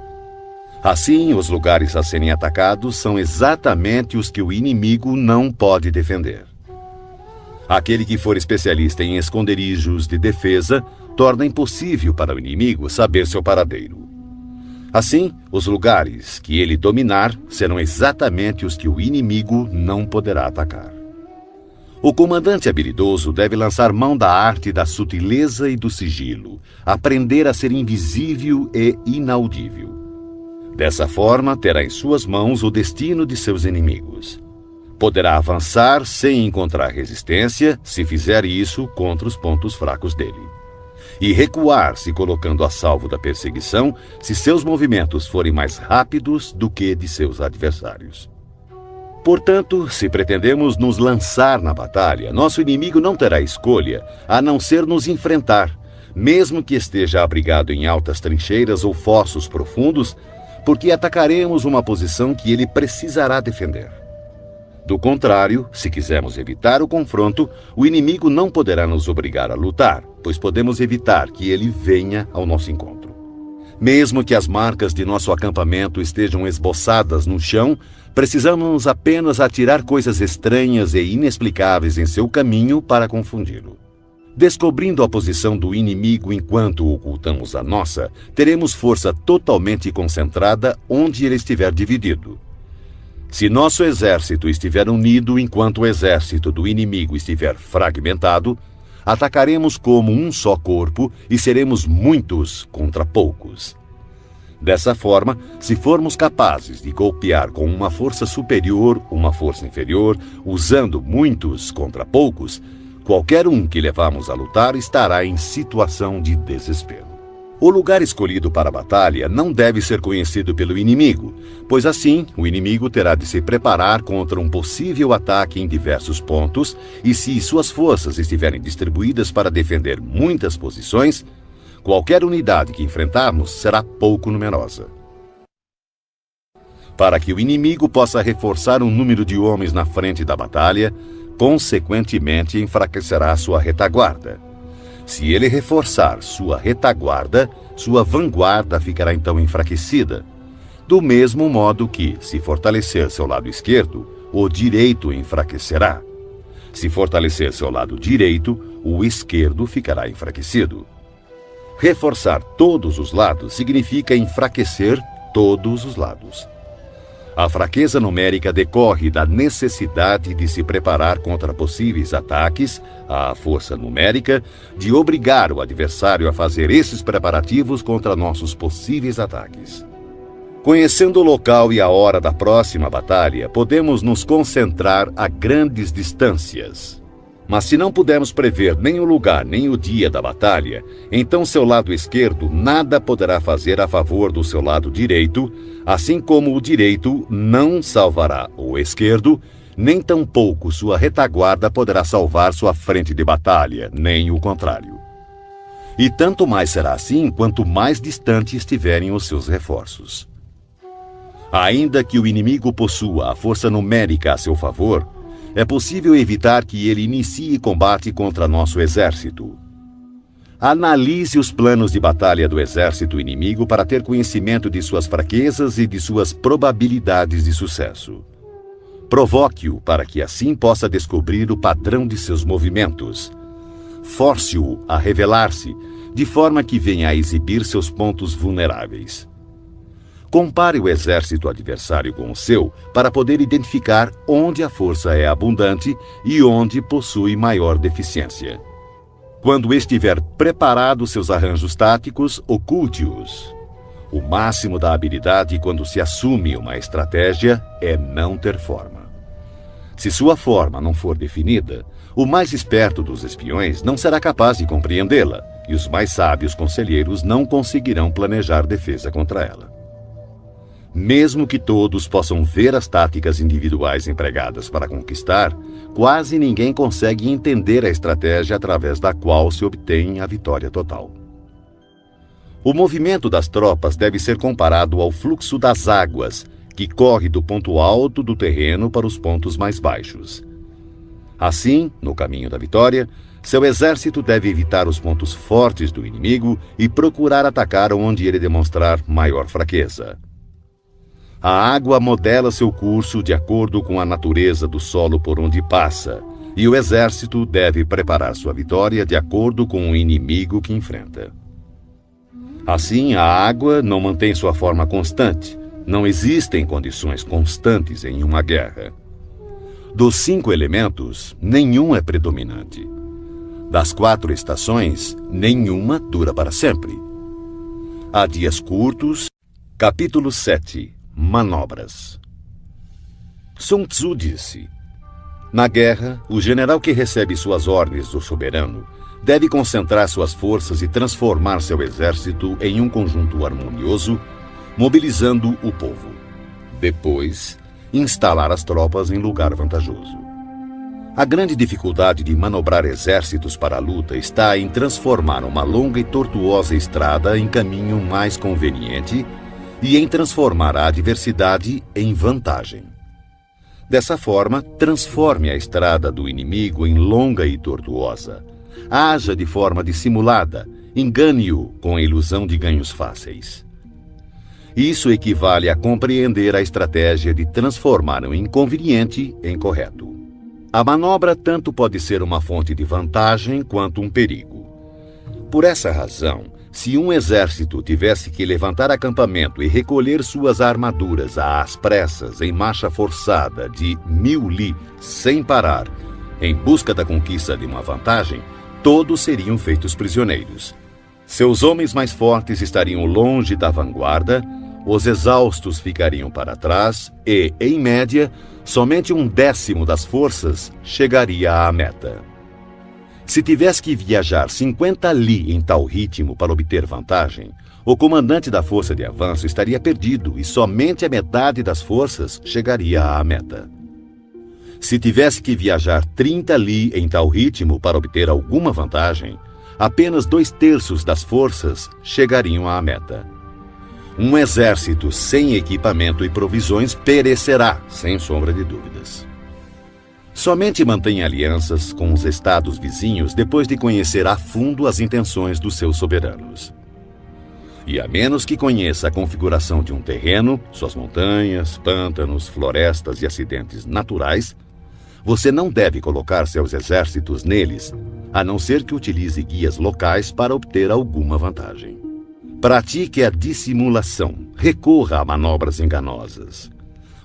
[SPEAKER 1] Assim, os lugares a serem atacados são exatamente os que o inimigo não pode defender. Aquele que for especialista em esconderijos de defesa torna impossível para o inimigo saber seu paradeiro. Assim, os lugares que ele dominar serão exatamente os que o inimigo não poderá atacar. O comandante habilidoso deve lançar mão da arte da sutileza e do sigilo, aprender a ser invisível e inaudível. Dessa forma, terá em suas mãos o destino de seus inimigos. Poderá avançar sem encontrar resistência se fizer isso contra os pontos fracos dele. E recuar se colocando a salvo da perseguição se seus movimentos forem mais rápidos do que de seus adversários. Portanto, se pretendemos nos lançar na batalha, nosso inimigo não terá escolha a não ser nos enfrentar, mesmo que esteja abrigado em altas trincheiras ou fossos profundos, porque atacaremos uma posição que ele precisará defender. Do contrário, se quisermos evitar o confronto, o inimigo não poderá nos obrigar a lutar, pois podemos evitar que ele venha ao nosso encontro. Mesmo que as marcas de nosso acampamento estejam esboçadas no chão, precisamos apenas atirar coisas estranhas e inexplicáveis em seu caminho para confundi-lo. Descobrindo a posição do inimigo enquanto ocultamos a nossa, teremos força totalmente concentrada onde ele estiver dividido. Se nosso exército estiver unido enquanto o exército do inimigo estiver fragmentado, atacaremos como um só corpo e seremos muitos contra poucos. Dessa forma, se formos capazes de golpear com uma força superior uma força inferior, usando muitos contra poucos, qualquer um que levarmos a lutar estará em situação de desespero. O lugar escolhido para a batalha não deve ser conhecido pelo inimigo, pois assim o inimigo terá de se preparar contra um possível ataque em diversos pontos, e se suas forças estiverem distribuídas para defender muitas posições, qualquer unidade que enfrentarmos será pouco numerosa. Para que o inimigo possa reforçar um número de homens na frente da batalha, consequentemente enfraquecerá sua retaguarda. Se ele reforçar sua retaguarda, sua vanguarda ficará então enfraquecida. Do mesmo modo que, se fortalecer seu lado esquerdo, o direito enfraquecerá. Se fortalecer seu lado direito, o esquerdo ficará enfraquecido. Reforçar todos os lados significa enfraquecer todos os lados. A fraqueza numérica decorre da necessidade de se preparar contra possíveis ataques, à força numérica de obrigar o adversário a fazer esses preparativos contra nossos possíveis ataques. Conhecendo o local e a hora da próxima batalha, podemos nos concentrar a grandes distâncias. Mas se não pudermos prever nem o lugar nem o dia da batalha, então seu lado esquerdo nada poderá fazer a favor do seu lado direito, assim como o direito não salvará o esquerdo, nem tampouco sua retaguarda poderá salvar sua frente de batalha, nem o contrário. E tanto mais será assim quanto mais distante estiverem os seus reforços. Ainda que o inimigo possua a força numérica a seu favor, é possível evitar que ele inicie combate contra nosso exército. Analise os planos de batalha do exército inimigo para ter conhecimento de suas fraquezas e de suas probabilidades de sucesso. Provoque-o para que assim possa descobrir o padrão de seus movimentos. Force-o a revelar-se, de forma que venha a exibir seus pontos vulneráveis. Compare o exército adversário com o seu para poder identificar onde a força é abundante e onde possui maior deficiência. Quando estiver preparado seus arranjos táticos, oculte-os. O máximo da habilidade quando se assume uma estratégia é não ter forma. Se sua forma não for definida, o mais esperto dos espiões não será capaz de compreendê-la, e os mais sábios conselheiros não conseguirão planejar defesa contra ela. Mesmo que todos possam ver as táticas individuais empregadas para conquistar, quase ninguém consegue entender a estratégia através da qual se obtém a vitória total. O movimento das tropas deve ser comparado ao fluxo das águas, que corre do ponto alto do terreno para os pontos mais baixos. Assim, no caminho da vitória, seu exército deve evitar os pontos fortes do inimigo e procurar atacar onde ele demonstrar maior fraqueza. A água modela seu curso de acordo com a natureza do solo por onde passa, e o exército deve preparar sua vitória de acordo com o inimigo que enfrenta. Assim, a água não mantém sua forma constante. Não existem condições constantes em uma guerra. Dos 5 elementos, nenhum é predominante. Das 4 estações, nenhuma dura para sempre. Há dias curtos. Capítulo 7. Manobras. Sun Tzu disse: na guerra, o general que recebe suas ordens do soberano deve concentrar suas forças e transformar seu exército em um conjunto harmonioso, mobilizando o povo. Depois, instalar as tropas em lugar vantajoso. A grande dificuldade de manobrar exércitos para a luta está em transformar uma longa e tortuosa estrada em caminho mais conveniente e em transformar a adversidade em vantagem. Dessa forma, transforme a estrada do inimigo em longa e tortuosa. Haja de forma dissimulada, engane-o com a ilusão de ganhos fáceis. Isso equivale a compreender a estratégia de transformar o inconveniente em correto. A manobra tanto pode ser uma fonte de vantagem quanto um perigo. Por essa razão, se um exército tivesse que levantar acampamento e recolher suas armaduras às pressas em marcha forçada de 1000 li sem parar, em busca da conquista de uma vantagem, todos seriam feitos prisioneiros. Seus homens mais fortes estariam longe da vanguarda, os exaustos ficariam para trás e, em média, somente 1/10 das forças chegaria à meta. Se tivesse que viajar 50 li em tal ritmo para obter vantagem, o comandante da força de avanço estaria perdido e somente a metade das forças chegaria à meta. Se tivesse que viajar 30 li em tal ritmo para obter alguma vantagem, apenas 2/3 das forças chegariam à meta. Um exército sem equipamento e provisões perecerá, sem sombra de dúvidas. Somente mantenha alianças com os estados vizinhos depois de conhecer a fundo as intenções dos seus soberanos. E a menos que conheça a configuração de um terreno, suas montanhas, pântanos, florestas e acidentes naturais, você não deve colocar seus exércitos neles, a não ser que utilize guias locais para obter alguma vantagem. Pratique a dissimulação, recorra a manobras enganosas.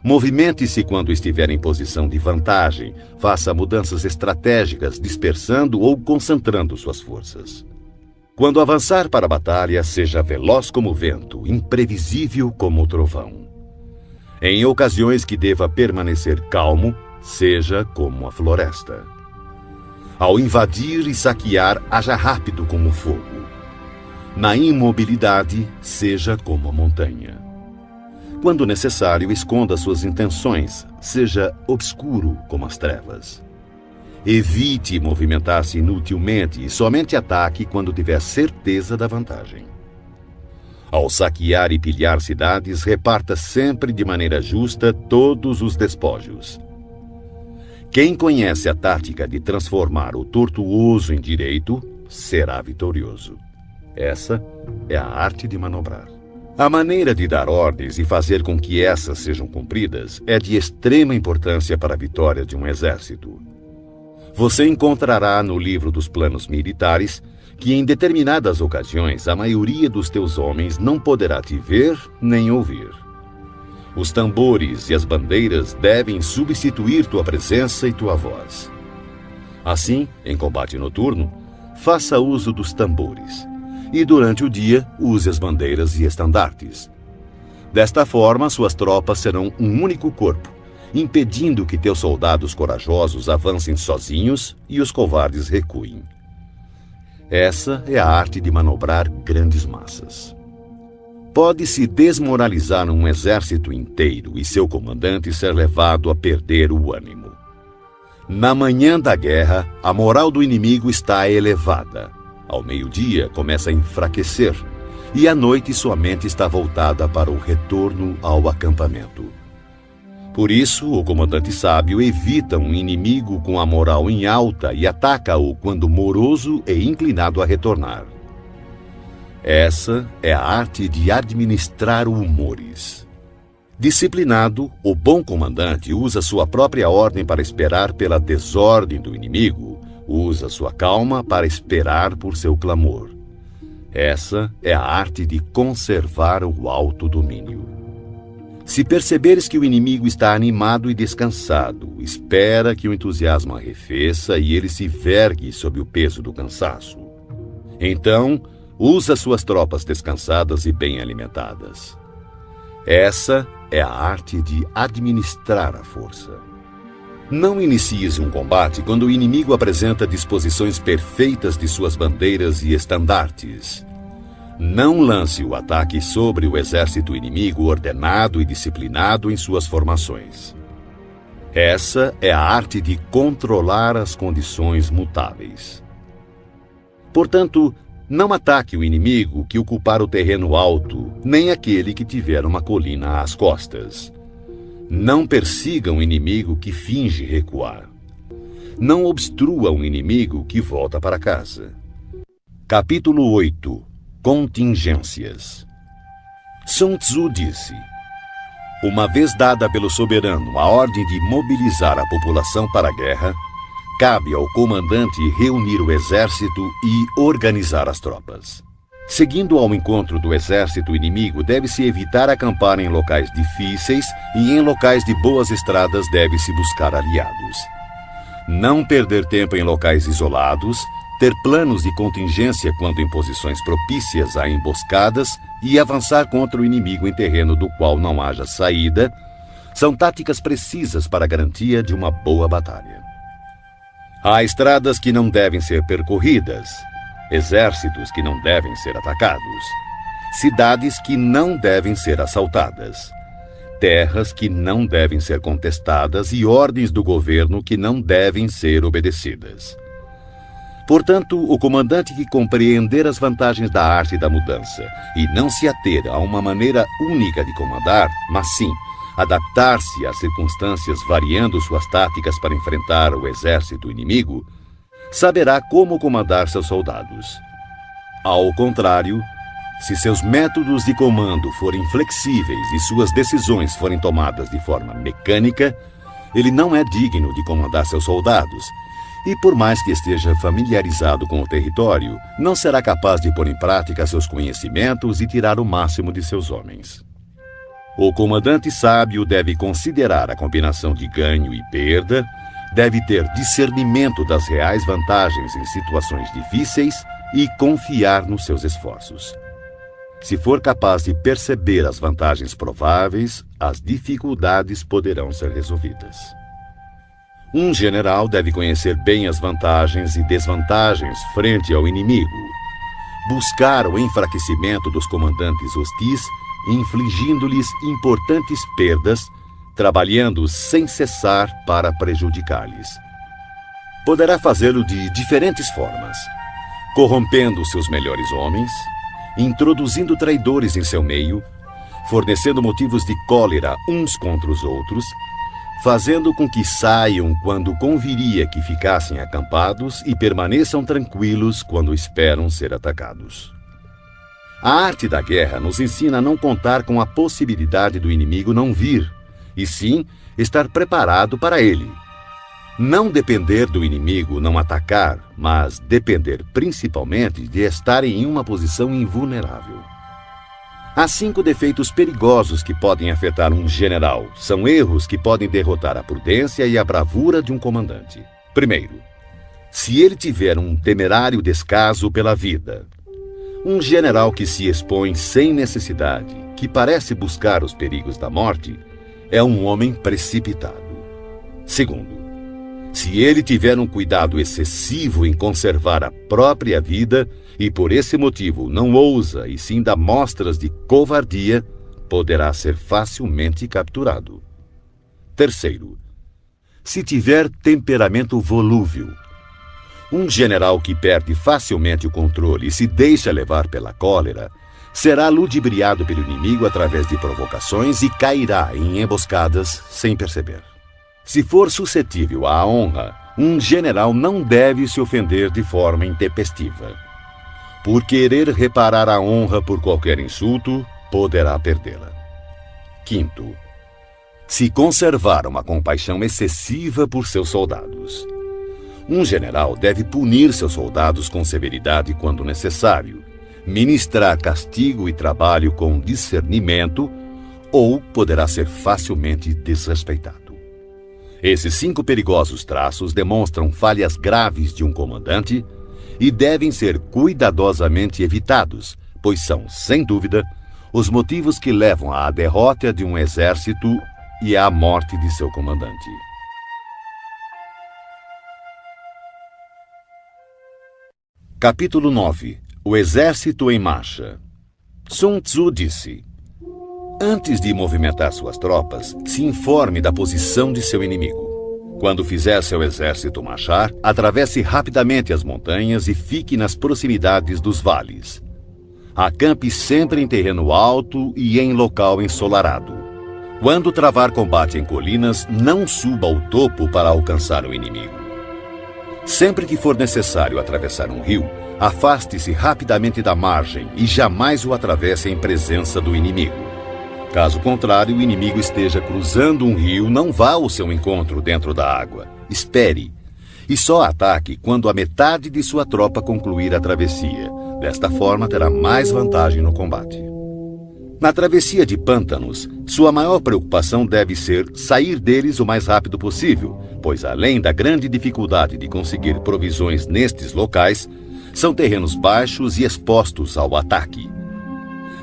[SPEAKER 1] Movimente-se quando estiver em posição de vantagem, faça mudanças estratégicas, dispersando ou concentrando suas forças. Quando avançar para a batalha, seja veloz como o vento, imprevisível como o trovão. Em ocasiões que deva permanecer calmo, seja como a floresta. Ao invadir e saquear, haja rápido como o fogo. Na imobilidade, seja como a montanha. Quando necessário, esconda suas intenções, seja obscuro como as trevas. Evite movimentar-se inutilmente e somente ataque quando tiver certeza da vantagem. Ao saquear e pilhar cidades, reparta sempre de maneira justa todos os despojos. Quem conhece a tática de transformar o tortuoso em direito, será vitorioso. Essa é a arte de manobrar. A maneira de dar ordens e fazer com que essas sejam cumpridas é de extrema importância para a vitória de um exército. Você encontrará no livro dos planos militares que em determinadas ocasiões a maioria dos teus homens não poderá te ver nem ouvir. Os tambores e as bandeiras devem substituir tua presença e tua voz. Assim, em combate noturno, faça uso dos tambores, e durante o dia use as bandeiras e estandartes. Desta forma, suas tropas serão um único corpo, impedindo que teus soldados corajosos avancem sozinhos e os covardes recuem. Essa é a arte de manobrar grandes massas. Pode-se desmoralizar um exército inteiro e seu comandante ser levado a perder o ânimo. Na manhã da guerra, a moral do inimigo está elevada. Ao meio-dia, começa a enfraquecer, e à noite sua mente está voltada para o retorno ao acampamento. Por isso, o comandante sábio evita um inimigo com a moral em alta e ataca-o quando moroso e inclinado a retornar. Essa é a arte de administrar humores. Disciplinado, o bom comandante usa sua própria ordem para esperar pela desordem do inimigo, usa sua calma para esperar por seu clamor. Essa é a arte de conservar o alto domínio. Se perceberes que o inimigo está animado e descansado, espera que o entusiasmo arrefeça e ele se vergue sob o peso do cansaço. Então, usa suas tropas descansadas e bem alimentadas. Essa é a arte de administrar a força. Não inicies um combate quando o inimigo apresenta disposições perfeitas de suas bandeiras e estandartes. Não lance o ataque sobre o exército inimigo ordenado e disciplinado em suas formações. Essa é a arte de controlar as condições mutáveis. Portanto, não ataque o inimigo que ocupar o terreno alto, nem aquele que tiver uma colina às costas. Não persiga um inimigo que finge recuar. Não obstrua um inimigo que volta para casa. Capítulo 8. Contingências. Sun Tzu disse: uma vez dada pelo soberano a ordem de mobilizar a população para a guerra, cabe ao comandante reunir o exército e organizar as tropas. Seguindo ao encontro do exército inimigo, deve-se evitar acampar em locais difíceis e em locais de boas estradas deve-se buscar aliados. Não perder tempo em locais isolados, ter planos de contingência quando em posições propícias a emboscadas e avançar contra o inimigo em terreno do qual não haja saída, são táticas precisas para a garantia de uma boa batalha. Há estradas que não devem ser percorridas, exércitos que não devem ser atacados, cidades que não devem ser assaltadas, terras que não devem ser contestadas e ordens do governo que não devem ser obedecidas. Portanto, o comandante que compreender as vantagens da arte da mudança e não se ater a uma maneira única de comandar, mas sim adaptar-se às circunstâncias variando suas táticas para enfrentar o exército inimigo, saberá como comandar seus soldados. Ao contrário, se seus métodos de comando forem flexíveis e suas decisões forem tomadas de forma mecânica, ele não é digno de comandar seus soldados, e por mais que esteja familiarizado com o território, não será capaz de pôr em prática seus conhecimentos e tirar o máximo de seus homens. O comandante sábio deve considerar a combinação de ganho e perda, deve ter discernimento das reais vantagens em situações difíceis e confiar nos seus esforços. Se for capaz de perceber as vantagens prováveis, as dificuldades poderão ser resolvidas. Um general deve conhecer bem as vantagens e desvantagens frente ao inimigo, buscar o enfraquecimento dos comandantes hostis, infligindo-lhes importantes perdas, trabalhando sem cessar para prejudicar-lhes. Poderá fazê-lo de diferentes formas, corrompendo seus melhores homens, introduzindo traidores em seu meio, fornecendo motivos de cólera uns contra os outros, fazendo com que saiam quando conviria que ficassem acampados e permaneçam tranquilos quando esperam ser atacados. A arte da guerra nos ensina a não contar com a possibilidade do inimigo não vir, e sim estar preparado para ele. Não depender do inimigo não atacar, mas depender principalmente de estar em uma posição invulnerável. Há 5 defeitos perigosos que podem afetar um general. São erros que podem derrotar a prudência e a bravura de um comandante. Primeiro, se ele tiver um temerário descaso pela vida. Um general que se expõe sem necessidade, que parece buscar os perigos da morte, é um homem precipitado. Segundo, se ele tiver um cuidado excessivo em conservar a própria vida e por esse motivo não ousa e sim dá mostras de covardia, poderá ser facilmente capturado. Terceiro, se tiver temperamento volúvel. Um general que perde facilmente o controle e se deixa levar pela cólera será ludibriado pelo inimigo através de provocações e cairá em emboscadas sem perceber. Se for suscetível à honra, um general não deve se ofender de forma intempestiva. Por querer reparar a honra por qualquer insulto, poderá perdê-la. Quinto, se conservar uma compaixão excessiva por seus soldados. Um general deve punir seus soldados com severidade quando necessário, ministrar castigo e trabalho com discernimento, ou poderá ser facilmente desrespeitado. Esses 5 perigosos traços demonstram falhas graves de um comandante e devem ser cuidadosamente evitados, pois são, sem dúvida, os motivos que levam à derrota de um exército e à morte de seu comandante. Capítulo 9. O Exército em Marcha. Sun Tzu disse: antes de movimentar suas tropas, se informe da posição de seu inimigo. Quando fizer seu exército marchar, atravesse rapidamente as montanhas e fique nas proximidades dos vales. Acampe sempre em terreno alto e em local ensolarado. Quando travar combate em colinas, não suba ao topo para alcançar o inimigo. Sempre que for necessário atravessar um rio, afaste-se rapidamente da margem e jamais o atravesse em presença do inimigo. Caso contrário, o inimigo esteja cruzando um rio, não vá ao seu encontro dentro da água. Espere. E só ataque quando a metade de sua tropa concluir a travessia. Desta forma, terá mais vantagem no combate. Na travessia de pântanos, sua maior preocupação deve ser sair deles o mais rápido possível, pois além da grande dificuldade de conseguir provisões nestes locais, são terrenos baixos e expostos ao ataque.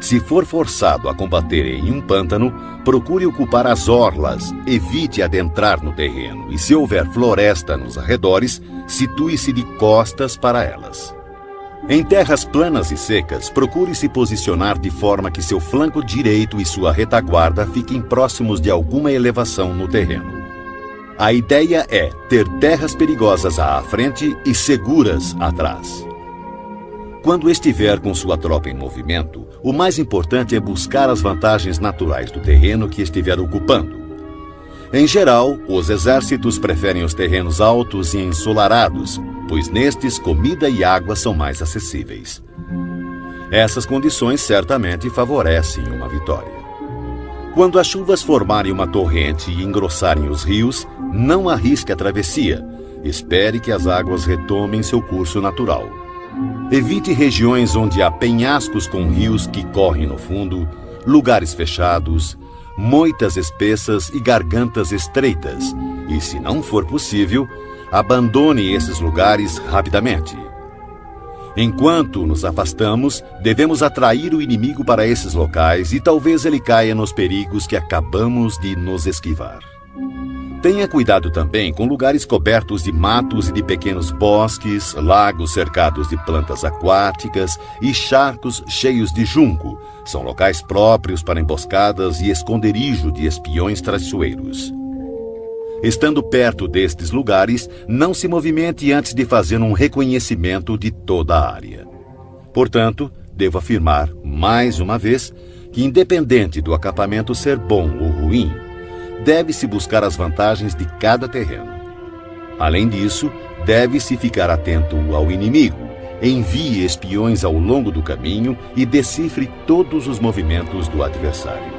[SPEAKER 1] Se for forçado a combater em um pântano, procure ocupar as orlas, evite adentrar no terreno e, se houver floresta nos arredores, situe-se de costas para elas. Em terras planas e secas, procure se posicionar de forma que seu flanco direito e sua retaguarda fiquem próximos de alguma elevação no terreno. A ideia é ter terras perigosas à frente e seguras atrás. Quando estiver com sua tropa em movimento, o mais importante é buscar as vantagens naturais do terreno que estiver ocupando. Em geral, os exércitos preferem os terrenos altos e ensolarados, pois nestes comida e água são mais acessíveis. Essas condições certamente favorecem uma vitória. Quando as chuvas formarem uma torrente e engrossarem os rios, não arrisque a travessia. Espere que as águas retomem seu curso natural. Evite regiões onde há penhascos com rios que correm no fundo, lugares fechados, moitas espessas e gargantas estreitas. E, se não for possível, abandone esses lugares rapidamente. Enquanto nos afastamos, devemos atrair o inimigo para esses locais e talvez ele caia nos perigos que acabamos de nos esquivar. Tenha cuidado também com lugares cobertos de matos e de pequenos bosques, lagos cercados de plantas aquáticas e charcos cheios de junco. São locais próprios para emboscadas e esconderijo de espiões traiçoeiros. Estando perto destes lugares, não se movimente antes de fazer um reconhecimento de toda a área. Portanto, devo afirmar, mais uma vez, que independente do acampamento ser bom ou ruim, deve-se buscar as vantagens de cada terreno. Além disso, deve-se ficar atento ao inimigo, envie espiões ao longo do caminho e decifre todos os movimentos do adversário.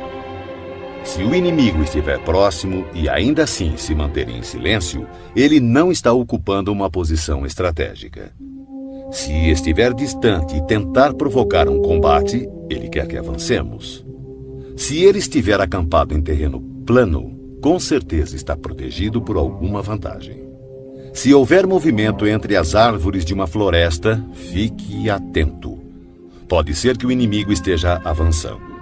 [SPEAKER 1] Se o inimigo estiver próximo e ainda assim se manter em silêncio, ele não está ocupando uma posição estratégica. Se estiver distante e tentar provocar um combate, ele quer que avancemos. Se ele estiver acampado em terreno plano, com certeza está protegido por alguma vantagem. Se houver movimento entre as árvores de uma floresta, fique atento. Pode ser que o inimigo esteja avançando.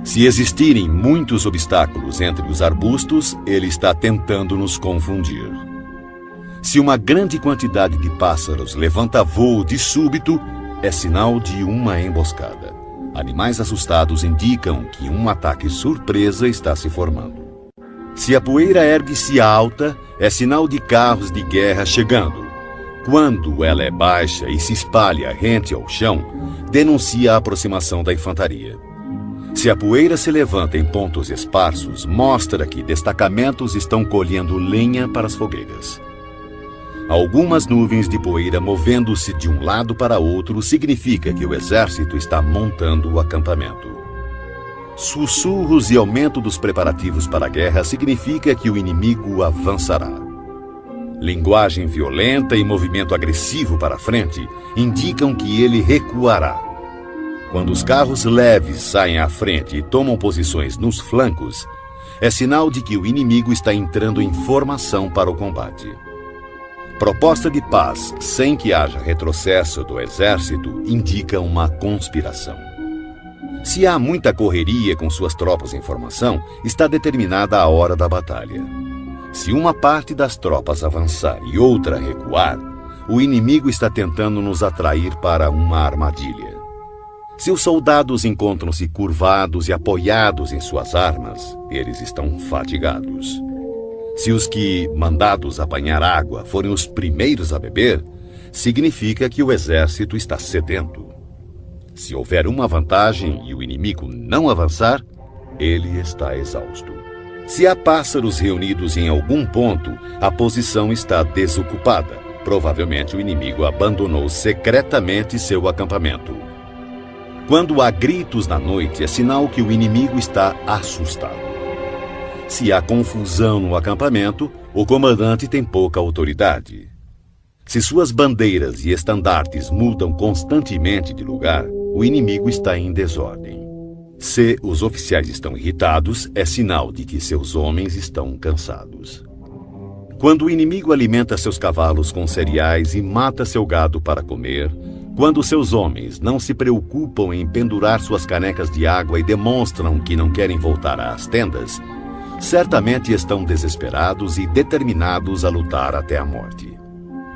[SPEAKER 1] Se existirem muitos obstáculos entre os arbustos, ele está tentando nos confundir. Se uma grande quantidade de pássaros levanta voo de súbito, é sinal de uma emboscada. Animais assustados indicam que um ataque surpresa está se formando. Se a poeira ergue-se alta, é sinal de carros de guerra chegando. Quando ela é baixa e se espalha rente ao chão, denuncia a aproximação da infantaria. Se a poeira se levanta em pontos esparsos, mostra que destacamentos estão colhendo lenha para as fogueiras. Algumas nuvens de poeira movendo-se de um lado para outro significa que o exército está montando o acampamento. Sussurros e aumento dos preparativos para a guerra significa que o inimigo avançará. Linguagem violenta e movimento agressivo para frente indicam que ele recuará. Quando os carros leves saem à frente e tomam posições nos flancos, é sinal de que o inimigo está entrando em formação para o combate. Proposta de paz sem que haja retrocesso do exército indica uma conspiração. Se há muita correria com suas tropas em formação, está determinada a hora da batalha. Se uma parte das tropas avançar e outra recuar, o inimigo está tentando nos atrair para uma armadilha. Se os soldados encontram-se curvados e apoiados em suas armas, eles estão fatigados. Se os que, mandados apanhar água, forem os primeiros a beber, significa que o exército está sedento. Se houver uma vantagem e o inimigo não avançar, ele está exausto. Se há pássaros reunidos em algum ponto, a posição está desocupada. Provavelmente o inimigo abandonou secretamente seu acampamento. Quando há gritos na noite, é sinal que o inimigo está assustado. Se há confusão no acampamento, o comandante tem pouca autoridade. Se suas bandeiras e estandartes mudam constantemente de lugar, o inimigo está em desordem. Se os oficiais estão irritados, é sinal de que seus homens estão cansados. Quando o inimigo alimenta seus cavalos com cereais e mata seu gado para comer, quando seus homens não se preocupam em pendurar suas canecas de água e demonstram que não querem voltar às tendas, certamente estão desesperados e determinados a lutar até a morte.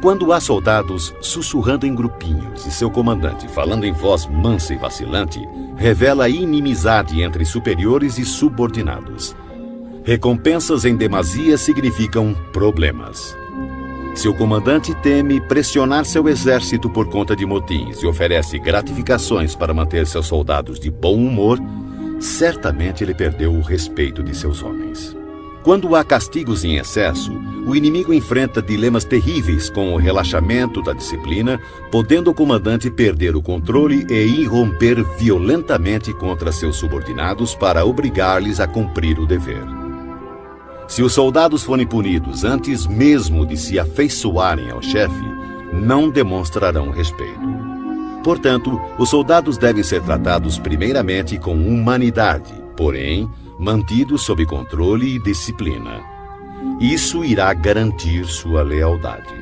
[SPEAKER 1] Quando há soldados sussurrando em grupinhos e seu comandante falando em voz mansa e vacilante, revela inimizade entre superiores e subordinados. Recompensas em demasia significam problemas. Se o comandante teme pressionar seu exército por conta de motins e oferece gratificações para manter seus soldados de bom humor, certamente ele perdeu o respeito de seus homens. Quando há castigos em excesso, o inimigo enfrenta dilemas terríveis com o relaxamento da disciplina, podendo o comandante perder o controle e irromper violentamente contra seus subordinados para obrigar-lhes a cumprir o dever. Se os soldados forem punidos antes mesmo de se afeiçoarem ao chefe, não demonstrarão respeito. Portanto, os soldados devem ser tratados primeiramente com humanidade, porém, mantidos sob controle e disciplina. Isso irá garantir sua lealdade.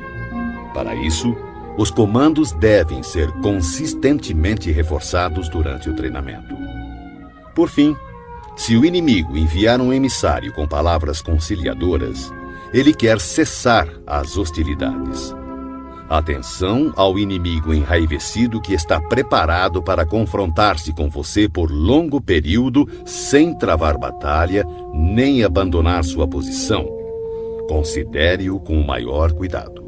[SPEAKER 1] Para isso, os comandos devem ser consistentemente reforçados durante o treinamento. Por fim, se o inimigo enviar um emissário com palavras conciliadoras, ele quer cessar as hostilidades. Atenção ao inimigo enraivecido que está preparado para confrontar-se com você por longo período sem travar batalha nem abandonar sua posição. Considere-o com o maior cuidado.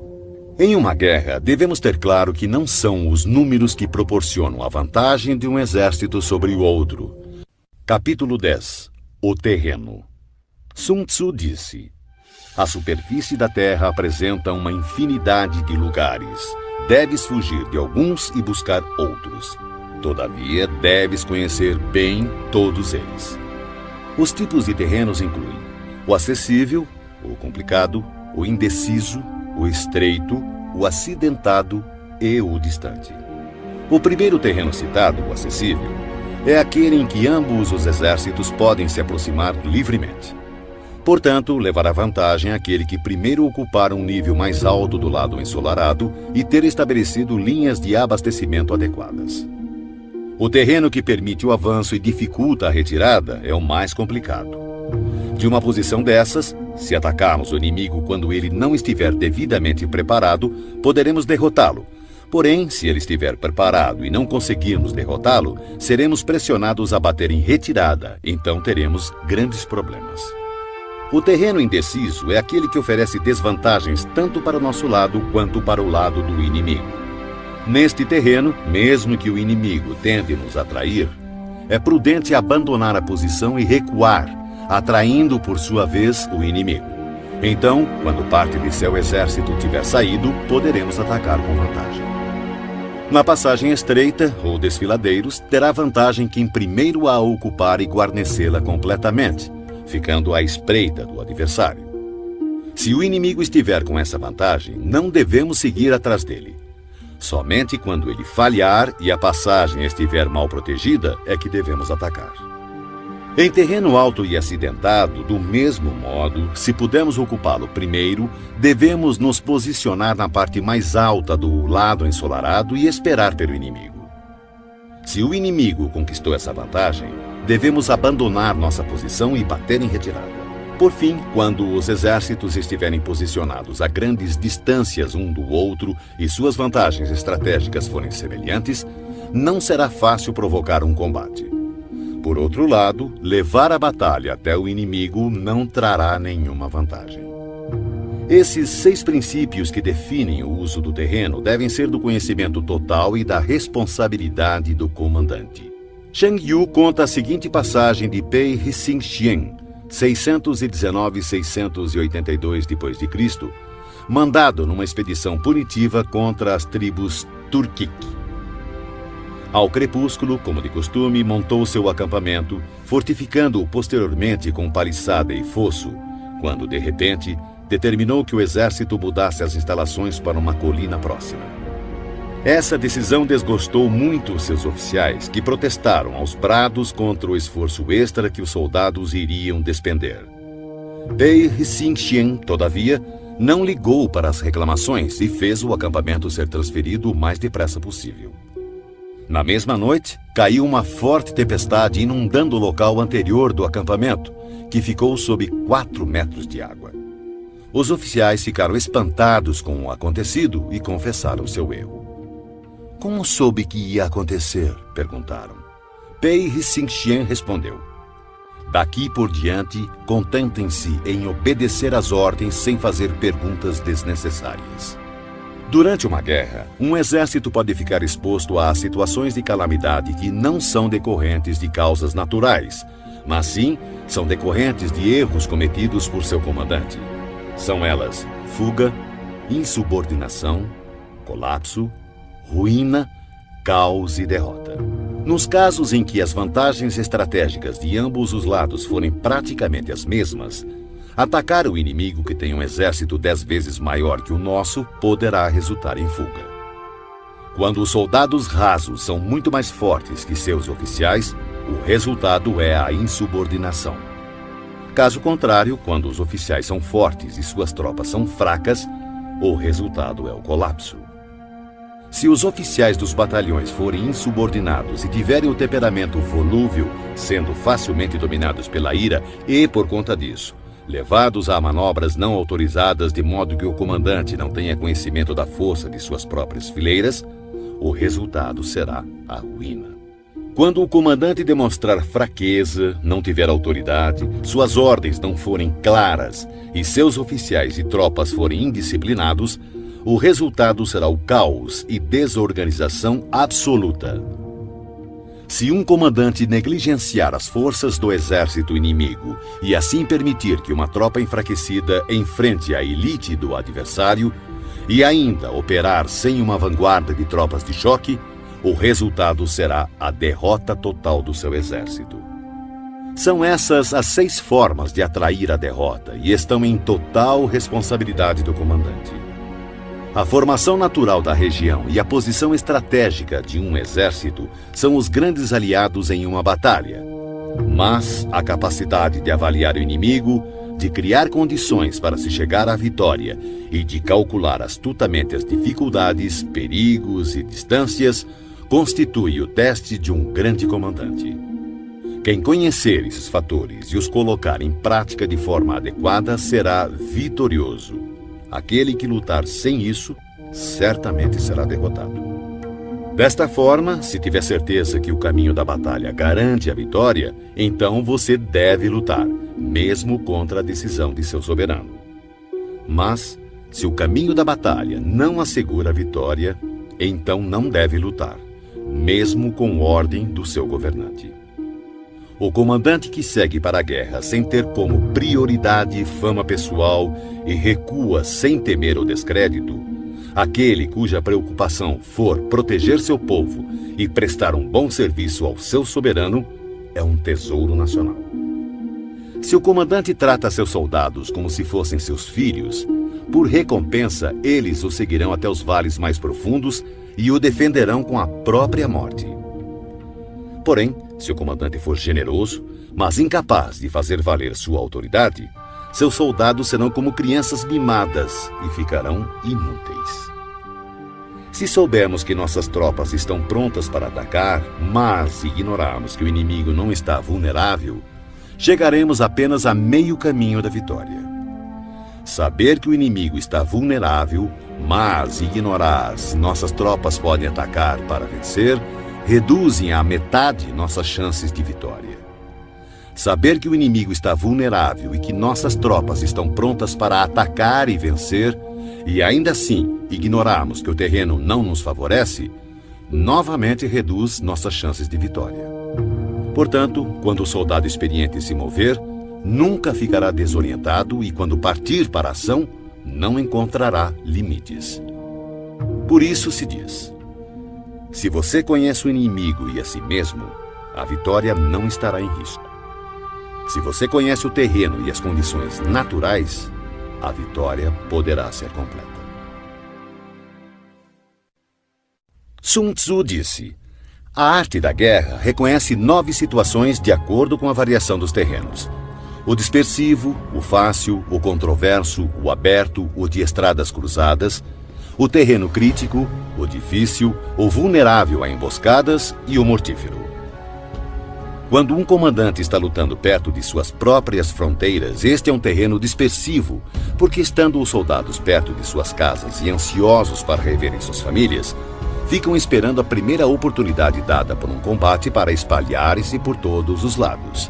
[SPEAKER 1] Em uma guerra, devemos ter claro que não são os números que proporcionam a vantagem de um exército sobre o outro. Capítulo 10. O terreno. Sun Tzu disse: a superfície da terra apresenta uma infinidade de lugares. Deves fugir de alguns e buscar outros. Todavia, deves conhecer bem todos eles. Os tipos de terrenos incluem o acessível, o complicado, o indeciso, o estreito, o acidentado e o distante. O primeiro terreno citado, o acessível, é aquele em que ambos os exércitos podem se aproximar livremente. Portanto, levará vantagem aquele que primeiro ocupar um nível mais alto do lado ensolarado e ter estabelecido linhas de abastecimento adequadas. O terreno que permite o avanço e dificulta a retirada é o mais complicado. De uma posição dessas, se atacarmos o inimigo quando ele não estiver devidamente preparado, poderemos derrotá-lo. Porém, se ele estiver preparado e não conseguirmos derrotá-lo, seremos pressionados a bater em retirada, então teremos grandes problemas. O terreno indeciso é aquele que oferece desvantagens tanto para o nosso lado quanto para o lado do inimigo. Neste terreno, mesmo que o inimigo tente nos atrair, é prudente abandonar a posição e recuar, atraindo por sua vez o inimigo. Então, quando parte de seu exército tiver saído, poderemos atacar com vantagem. Na passagem estreita, ou desfiladeiros, terá vantagem quem primeiro a ocupar e guarnecê-la completamente, ficando à espreita do adversário. Se o inimigo estiver com essa vantagem, não devemos seguir atrás dele. Somente quando ele falhar e a passagem estiver mal protegida é que devemos atacar. Em terreno alto e acidentado, do mesmo modo, se pudermos ocupá-lo primeiro, devemos nos posicionar na parte mais alta do lado ensolarado e esperar pelo inimigo. Se o inimigo conquistou essa vantagem, devemos abandonar nossa posição e bater em retirada. Por fim, quando os exércitos estiverem posicionados a grandes distâncias um do outro e suas vantagens estratégicas forem semelhantes, não será fácil provocar um combate. Por outro lado, levar a batalha até o inimigo não trará nenhuma vantagem. Esses 6 princípios que definem o uso do terreno devem ser do conhecimento total e da responsabilidade do comandante. Shang Yu conta a seguinte passagem de Pei Hsing Xian, 619-682 d.C., mandado numa expedição punitiva contra as tribos Turkic. Ao crepúsculo, como de costume, montou seu acampamento, fortificando-o posteriormente com paliçada e fosso, quando, de repente, determinou que o exército mudasse as instalações para uma colina próxima. Essa decisão desgostou muito seus oficiais, que protestaram aos brados contra o esforço extra que os soldados iriam despender. Pei Hsing Xian, todavia, não ligou para as reclamações e fez o acampamento ser transferido o mais depressa possível. Na mesma noite, caiu uma forte tempestade inundando o local anterior do acampamento, que ficou sob 4 metros de água. Os oficiais ficaram espantados com o acontecido e confessaram seu erro. Como soube que ia acontecer? Perguntaram. Pei Hsing Xian respondeu: daqui por diante, contentem-se em obedecer às ordens sem fazer perguntas desnecessárias. Durante uma guerra, um exército pode ficar exposto a situações de calamidade que não são decorrentes de causas naturais, mas sim são decorrentes de erros cometidos por seu comandante. São elas fuga, insubordinação, colapso, ruína, caos e derrota. Nos casos em que as vantagens estratégicas de ambos os lados forem praticamente as mesmas, atacar o inimigo que tem um exército 10 vezes maior que o nosso poderá resultar em fuga. Quando os soldados rasos são muito mais fortes que seus oficiais, o resultado é a insubordinação. Caso contrário, quando os oficiais são fortes e suas tropas são fracas, o resultado é o colapso. Se os oficiais dos batalhões forem insubordinados e tiverem o temperamento volúvel, sendo facilmente dominados pela ira e, por conta disso, levados a manobras não autorizadas de modo que o comandante não tenha conhecimento da força de suas próprias fileiras, o resultado será a ruína. Quando o comandante demonstrar fraqueza, não tiver autoridade, suas ordens não forem claras e seus oficiais e tropas forem indisciplinados, o resultado será o caos e desorganização absoluta. Se um comandante negligenciar as forças do exército inimigo e assim permitir que uma tropa enfraquecida enfrente a elite do adversário e ainda operar sem uma vanguarda de tropas de choque, o resultado será a derrota total do seu exército. São essas as 6 formas de atrair a derrota e estão em total responsabilidade do comandante. A formação natural da região e a posição estratégica de um exército são os grandes aliados em uma batalha. Mas a capacidade de avaliar o inimigo, de criar condições para se chegar à vitória e de calcular astutamente as dificuldades, perigos e distâncias constitui o teste de um grande comandante. Quem conhecer esses fatores e os colocar em prática de forma adequada será vitorioso. Aquele que lutar sem isso, certamente será derrotado. Desta forma, se tiver certeza que o caminho da batalha garante a vitória, então você deve lutar, mesmo contra a decisão de seu soberano. Mas, se o caminho da batalha não assegura a vitória, então não deve lutar, mesmo com ordem do seu governante. O comandante que segue para a guerra sem ter como prioridade fama pessoal e recua sem temer o descrédito, aquele cuja preocupação for proteger seu povo e prestar um bom serviço ao seu soberano, é um tesouro nacional. Se o comandante trata seus soldados como se fossem seus filhos, por recompensa eles o seguirão até os vales mais profundos e o defenderão com a própria morte. Porém, se o comandante for generoso, mas incapaz de fazer valer sua autoridade, seus soldados serão como crianças mimadas e ficarão inúteis. Se soubermos que nossas tropas estão prontas para atacar, mas ignorarmos que o inimigo não está vulnerável, chegaremos apenas a meio caminho da vitória. Saber que o inimigo está vulnerável, mas ignorar se nossas tropas podem atacar para vencer, reduzem à metade nossas chances de vitória. Saber que o inimigo está vulnerável e que nossas tropas estão prontas para atacar e vencer, e ainda assim ignorarmos que o terreno não nos favorece, novamente reduz nossas chances de vitória. Portanto, quando o soldado experiente se mover, nunca ficará desorientado e quando partir para a ação, não encontrará limites. Por isso se diz: se você conhece o inimigo e a si mesmo, a vitória não estará em risco. Se você conhece o terreno e as condições naturais, a vitória poderá ser completa. Sun Tzu disse: a arte da guerra reconhece 9 situações de acordo com a variação dos terrenos. O dispersivo, o fácil, o controverso, o aberto, o de estradas cruzadas, o terreno crítico, o difícil, o vulnerável a emboscadas e o mortífero. Quando um comandante está lutando perto de suas próprias fronteiras, este é um terreno dispersivo, porque estando os soldados perto de suas casas e ansiosos para reverem suas famílias, ficam esperando a primeira oportunidade dada por um combate para espalhar-se por todos os lados.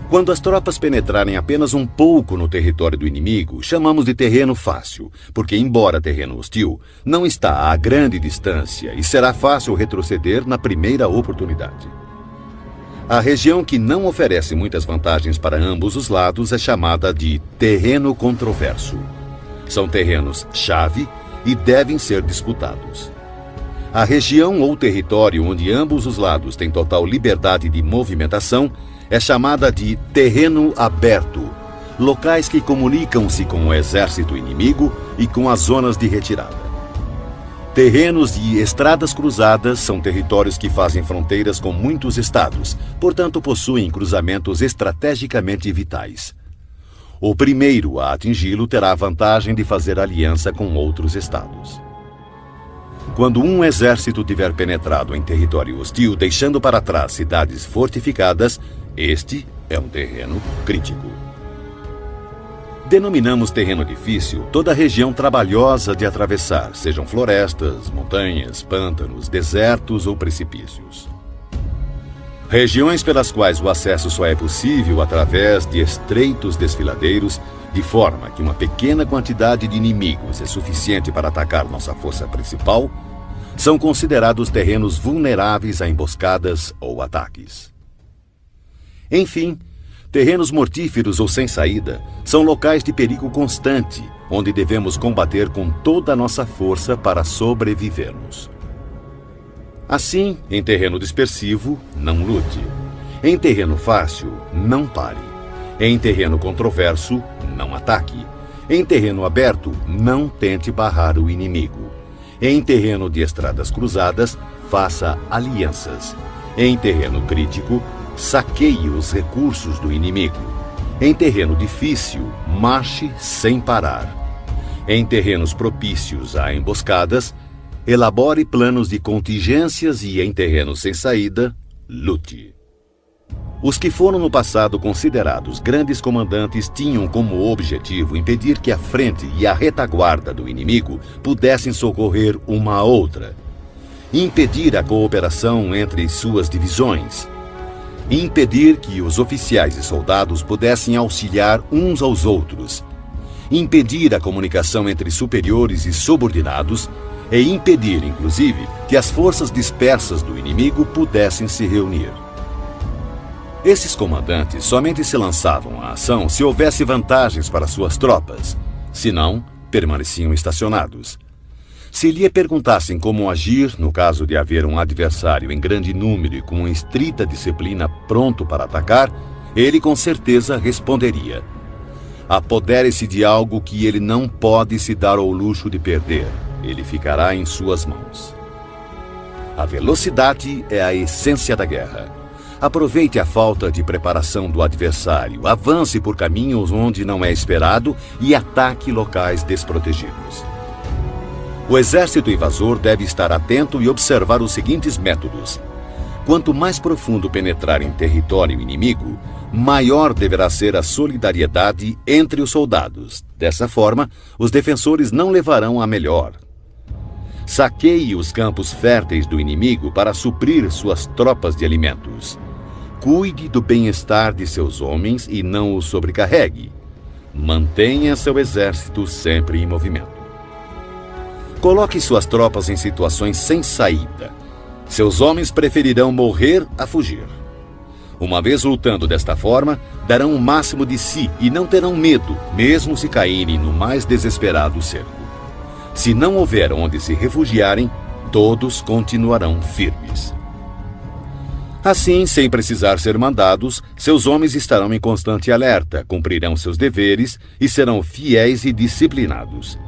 [SPEAKER 1] Quando as tropas penetrarem apenas um pouco no território do inimigo, chamamos de terreno fácil, porque, embora terreno hostil, não está a grande distância e será fácil retroceder na primeira oportunidade. A região que não oferece muitas vantagens para ambos os lados é chamada de terreno controverso. São terrenos-chave e devem ser disputados. A região ou território onde ambos os lados têm total liberdade de movimentação é chamada de terreno aberto, locais que comunicam-se com o exército inimigo e com as zonas de retirada. Terrenos de estradas cruzadas são territórios que fazem fronteiras com muitos estados, portanto possuem cruzamentos estrategicamente vitais. O primeiro a atingi-lo terá a vantagem de fazer aliança com outros estados. Quando um exército tiver penetrado em território hostil, deixando para trás cidades fortificadas, este é um terreno crítico. Denominamos terreno difícil toda a região trabalhosa de atravessar, sejam florestas, montanhas, pântanos, desertos ou precipícios. Regiões pelas quais o acesso só é possível através de estreitos desfiladeiros, de forma que uma pequena quantidade de inimigos é suficiente para atacar nossa força principal, são considerados terrenos vulneráveis a emboscadas ou ataques. Enfim, terrenos mortíferos ou sem saída são locais de perigo constante, onde devemos combater com toda a nossa força para sobrevivermos. Assim, em terreno dispersivo, não lute. Em terreno fácil, não pare. Em terreno controverso, não ataque. Em terreno aberto, não tente barrar o inimigo. Em terreno de estradas cruzadas, faça alianças. Em terreno crítico, saqueie os recursos do inimigo. Em terreno difícil, marche sem parar. Em terrenos propícios a emboscadas, elabore planos de contingências e, em terrenos sem saída, lute. Os que foram no passado considerados grandes comandantes tinham como objetivo impedir que a frente e a retaguarda do inimigo pudessem socorrer uma a outra, impedir a cooperação entre suas divisões, impedir que os oficiais e soldados pudessem auxiliar uns aos outros, impedir a comunicação entre superiores e subordinados e impedir, inclusive, que as forças dispersas do inimigo pudessem se reunir. Esses comandantes somente se lançavam à ação se houvesse vantagens para suas tropas, senão, permaneciam estacionados. Se lhe perguntassem como agir no caso de haver um adversário em grande número e com estrita disciplina pronto para atacar, ele com certeza responderia: apodere-se de algo que ele não pode se dar ao luxo de perder. Ele ficará em suas mãos. A velocidade é a essência da guerra. Aproveite a falta de preparação do adversário, avance por caminhos onde não é esperado e ataque locais desprotegidos. O exército invasor deve estar atento e observar os seguintes métodos. Quanto mais profundo penetrar em território inimigo, maior deverá ser a solidariedade entre os soldados. Dessa forma, os defensores não levarão a melhor. Saqueie os campos férteis do inimigo para suprir suas tropas de alimentos. Cuide do bem-estar de seus homens e não os sobrecarregue. Mantenha seu exército sempre em movimento. Coloque suas tropas em situações sem saída. Seus homens preferirão morrer a fugir. Uma vez lutando desta forma, darão o máximo de si e não terão medo, mesmo se caírem no mais desesperado cerco. Se não houver onde se refugiarem, todos continuarão firmes. Assim, sem precisar ser mandados, seus homens estarão em constante alerta, cumprirão seus deveres e serão fiéis e disciplinados.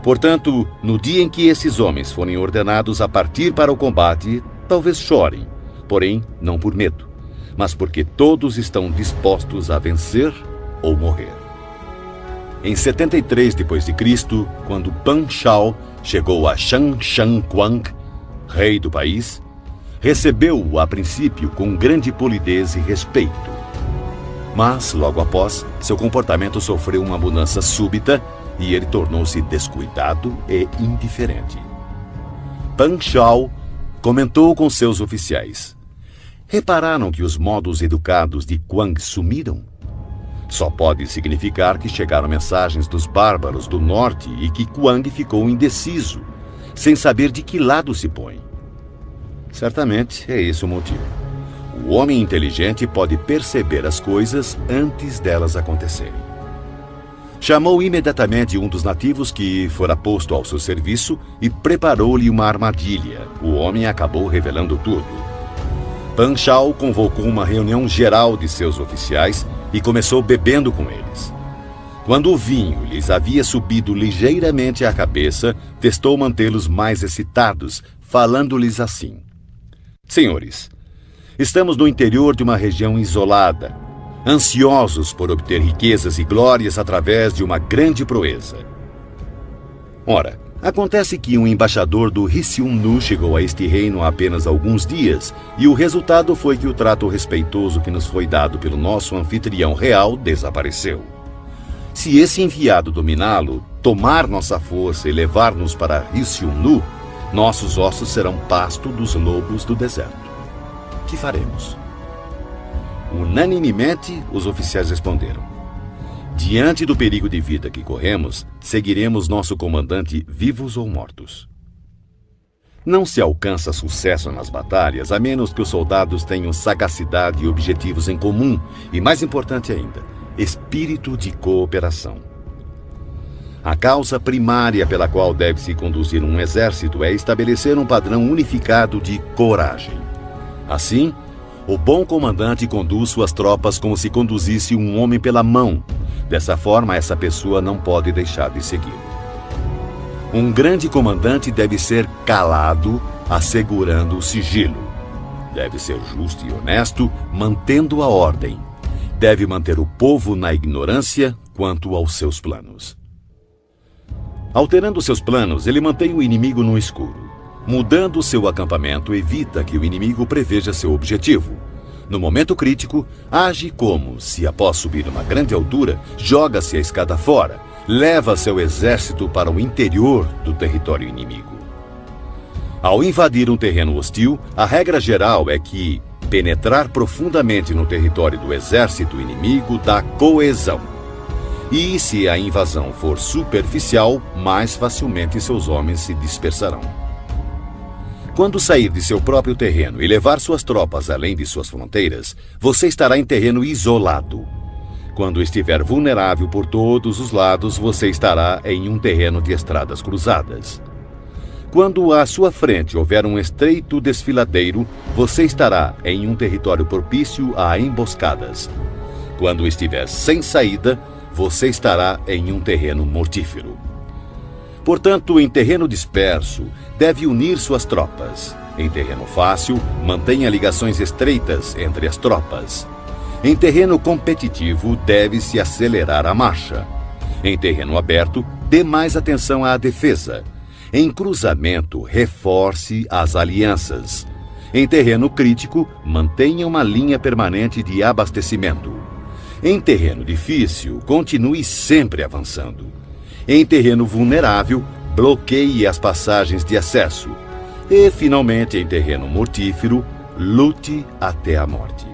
[SPEAKER 1] Portanto, no dia em que esses homens forem ordenados a partir para o combate, talvez chorem, porém não por medo, mas porque todos estão dispostos a vencer ou morrer. Em 73 d.C., quando Pan Shao chegou a Shan Quang, rei do país, recebeu-o a princípio com grande polidez e respeito. Mas, logo após, seu comportamento sofreu uma mudança súbita e ele tornou-se descuidado e indiferente. Pan Shao comentou com seus oficiais: repararam que os modos educados de Quang sumiram? Só pode significar que chegaram mensagens dos bárbaros do norte e que Quang ficou indeciso, sem saber de que lado se põe. Certamente é esse o motivo. O homem inteligente pode perceber as coisas antes delas acontecerem. Chamou imediatamente um dos nativos que fora posto ao seu serviço e preparou-lhe uma armadilha. O homem acabou revelando tudo. Pan Shao convocou uma reunião geral de seus oficiais e começou bebendo com eles. Quando o vinho lhes havia subido ligeiramente à cabeça, testou mantê-los mais excitados, falando-lhes assim: senhores, estamos no interior de uma região isolada, ansiosos por obter riquezas e glórias através de uma grande proeza. Ora, acontece que um embaixador do Riciúnu chegou a este reino há apenas alguns dias, e o resultado foi que o trato respeitoso que nos foi dado pelo nosso anfitrião real desapareceu. Se esse enviado dominá-lo, tomar nossa força e levar-nos para Risionu, nossos ossos serão pasto dos lobos do deserto. Que faremos? Unanimemente, os oficiais responderam: diante do perigo de vida que corremos, seguiremos nosso comandante vivos ou mortos. Não se alcança sucesso nas batalhas a menos que os soldados tenham sagacidade e objetivos em comum e, mais importante ainda, espírito de cooperação. A causa primária pela qual deve-se conduzir um exército é estabelecer um padrão unificado de coragem. Assim, o bom comandante conduz suas tropas como se conduzisse um homem pela mão. Dessa forma, essa pessoa não pode deixar de segui-lo. Um grande comandante deve ser calado, assegurando o sigilo. Deve ser justo e honesto, mantendo a ordem. Deve manter o povo na ignorância quanto aos seus planos. Alterando seus planos, ele mantém o inimigo no escuro. Mudando seu acampamento, evita que o inimigo preveja seu objetivo. No momento crítico, age como se, após subir uma grande altura, joga-se a escada fora, leva seu exército para o interior do território inimigo. Ao invadir um terreno hostil, a regra geral é que penetrar profundamente no território do exército inimigo dá coesão. E se a invasão for superficial, mais facilmente seus homens se dispersarão. Quando sair de seu próprio terreno e levar suas tropas além de suas fronteiras, você estará em terreno isolado. Quando estiver vulnerável por todos os lados, você estará em um terreno de estradas cruzadas. Quando à sua frente houver um estreito desfiladeiro, você estará em um território propício a emboscadas. Quando estiver sem saída, você estará em um terreno mortífero. Portanto, em terreno disperso, deve unir suas tropas. Em terreno fácil, mantenha ligações estreitas entre as tropas. Em terreno competitivo, deve-se acelerar a marcha. Em terreno aberto, dê mais atenção à defesa. Em cruzamento, reforce as alianças. Em terreno crítico, mantenha uma linha permanente de abastecimento. Em terreno difícil, continue sempre avançando. Em terreno vulnerável, bloqueie as passagens de acesso. E, finalmente, em terreno mortífero, lute até a morte.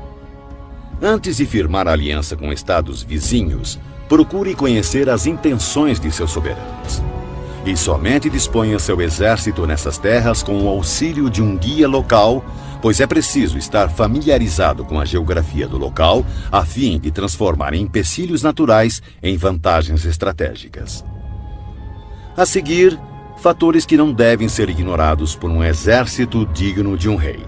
[SPEAKER 1] Antes de firmar aliança com estados vizinhos, procure conhecer as intenções de seus soberanos. E somente disponha seu exército nessas terras com o auxílio de um guia local, pois é preciso estar familiarizado com a geografia do local a fim de transformar empecilhos naturais em vantagens estratégicas. A seguir, fatores que não devem ser ignorados por um exército digno de um rei.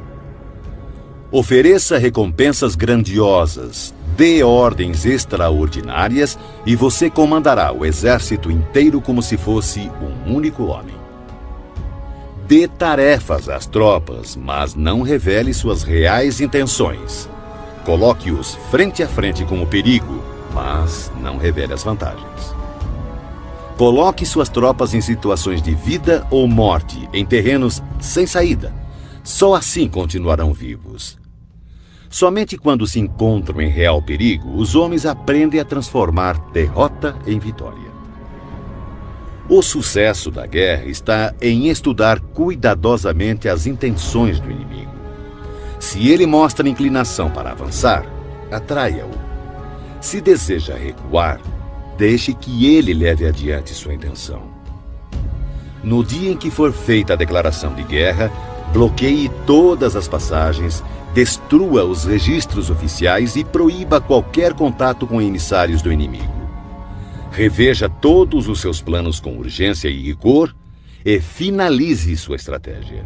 [SPEAKER 1] Ofereça recompensas grandiosas, dê ordens extraordinárias e você comandará o exército inteiro como se fosse um único homem. Dê tarefas às tropas, mas não revele suas reais intenções. Coloque-os frente a frente com o perigo, mas não revele as vantagens. Coloque suas tropas em situações de vida ou morte, em terrenos sem saída. Só assim continuarão vivos. Somente quando se encontram em real perigo, os homens aprendem a transformar derrota em vitória. O sucesso da guerra está em estudar cuidadosamente as intenções do inimigo. Se ele mostra inclinação para avançar, atraia-o. Se deseja recuar, deixe que ele leve adiante sua intenção. No dia em que for feita a declaração de guerra, bloqueie todas as passagens, destrua os registros oficiais e proíba qualquer contato com emissários do inimigo. Reveja todos os seus planos com urgência e rigor e finalize sua estratégia.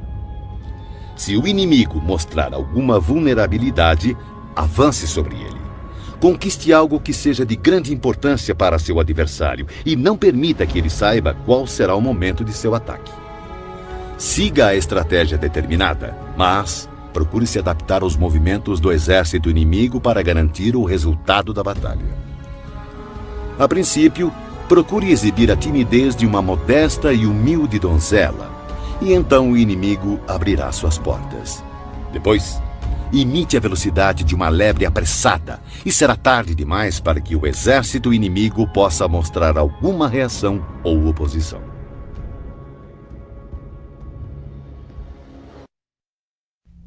[SPEAKER 1] Se o inimigo mostrar alguma vulnerabilidade, avance sobre ele. Conquiste algo que seja de grande importância para seu adversário e não permita que ele saiba qual será o momento de seu ataque. Siga a estratégia determinada, mas procure se adaptar aos movimentos do exército inimigo para garantir o resultado da batalha. A princípio, procure exibir a timidez de uma modesta e humilde donzela, e então o inimigo abrirá suas portas. Depois, Imite a velocidade de uma lebre apressada e será tarde demais para que o exército inimigo possa mostrar alguma reação ou oposição.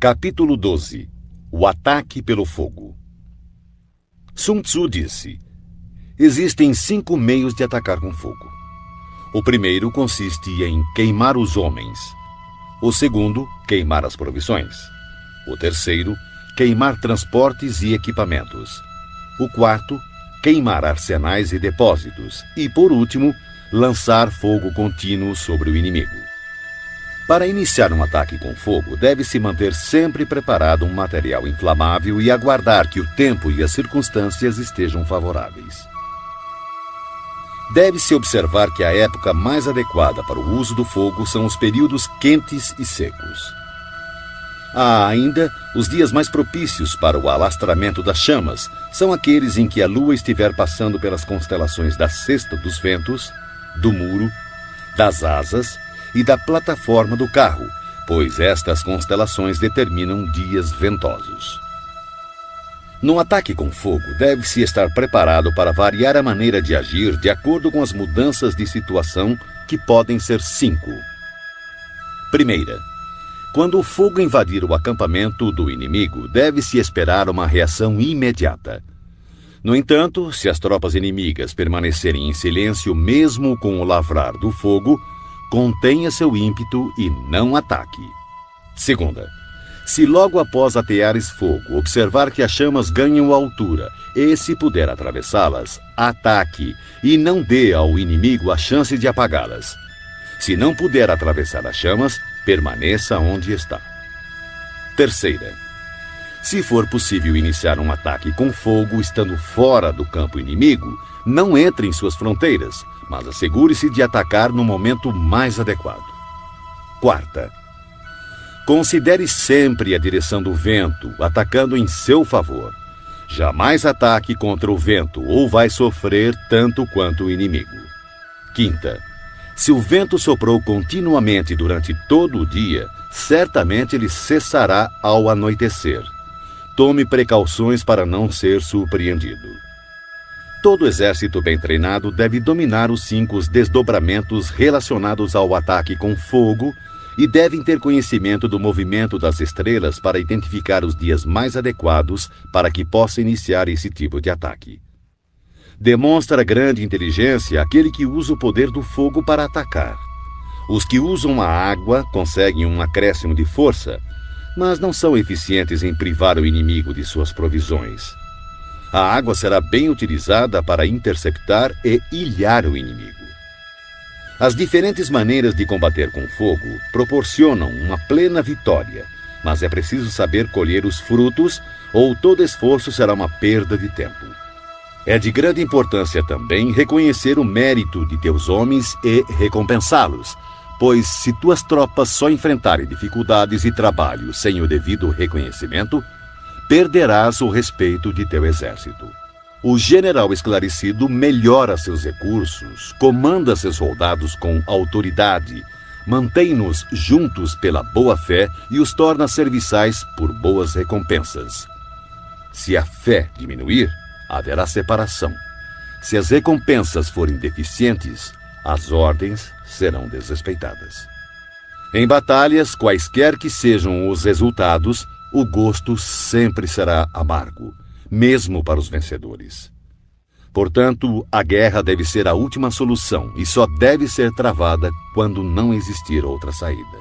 [SPEAKER 1] Capítulo 12. O ataque pelo fogo. Sun Tzu disse: existem 5 meios de atacar com fogo. O primeiro consiste em queimar os homens. O segundo, queimar as provisões. O terceiro, queimar transportes e equipamentos. O quarto, queimar arsenais e depósitos. E, por último, lançar fogo contínuo sobre o inimigo. Para iniciar um ataque com fogo, deve-se manter sempre preparado um material inflamável e aguardar que o tempo e as circunstâncias estejam favoráveis. Deve-se observar que a época mais adequada para o uso do fogo são os períodos quentes e secos. Há ainda os dias mais propícios para o alastramento das chamas, são aqueles em que a lua estiver passando pelas constelações da cesta dos ventos, do muro, das asas e da plataforma do carro, pois estas constelações determinam dias ventosos. No ataque com fogo, deve-se estar preparado para variar a maneira de agir de acordo com as mudanças de situação, que podem ser 5. Primeira, quando o fogo invadir o acampamento do inimigo, deve-se esperar uma reação imediata. No entanto, se as tropas inimigas permanecerem em silêncio mesmo com o lavrar do fogo, contenha seu ímpeto e não ataque. Segunda, se logo após ateares fogo observar que as chamas ganham altura e se puder atravessá-las, ataque e não dê ao inimigo a chance de apagá-las. Se não puder atravessar as chamas, permaneça onde está. Terceira, se for possível iniciar um ataque com fogo estando fora do campo inimigo, não entre em suas fronteiras, mas assegure-se de atacar no momento mais adequado. Quarta, considere sempre a direção do vento, atacando em seu favor. Jamais ataque contra o vento ou vai sofrer tanto quanto o inimigo. Quinta, se o vento soprou continuamente durante todo o dia, certamente ele cessará ao anoitecer. Tome precauções para não ser surpreendido. Todo exército bem treinado deve dominar os 5 desdobramentos relacionados ao ataque com fogo e devem ter conhecimento do movimento das estrelas para identificar os dias mais adequados para que possa iniciar esse tipo de ataque. Demonstra grande inteligência aquele que usa o poder do fogo para atacar. Os que usam a água conseguem um acréscimo de força, mas não são eficientes em privar o inimigo de suas provisões. A água será bem utilizada para interceptar e ilhar o inimigo. As diferentes maneiras de combater com fogo proporcionam uma plena vitória, mas é preciso saber colher os frutos ou todo esforço será uma perda de tempo. É de grande importância também reconhecer o mérito de teus homens e recompensá-los, pois se tuas tropas só enfrentarem dificuldades e trabalho sem o devido reconhecimento, perderás o respeito de teu exército. O general esclarecido melhora seus recursos, comanda seus soldados com autoridade, mantém-nos juntos pela boa-fé e os torna serviçais por boas recompensas. Se a fé diminuir, haverá separação. Se as recompensas forem deficientes, as ordens serão desrespeitadas. Em batalhas, quaisquer que sejam os resultados, o gosto sempre será amargo, mesmo para os vencedores. Portanto, a guerra deve ser a última solução e só deve ser travada quando não existir outra saída.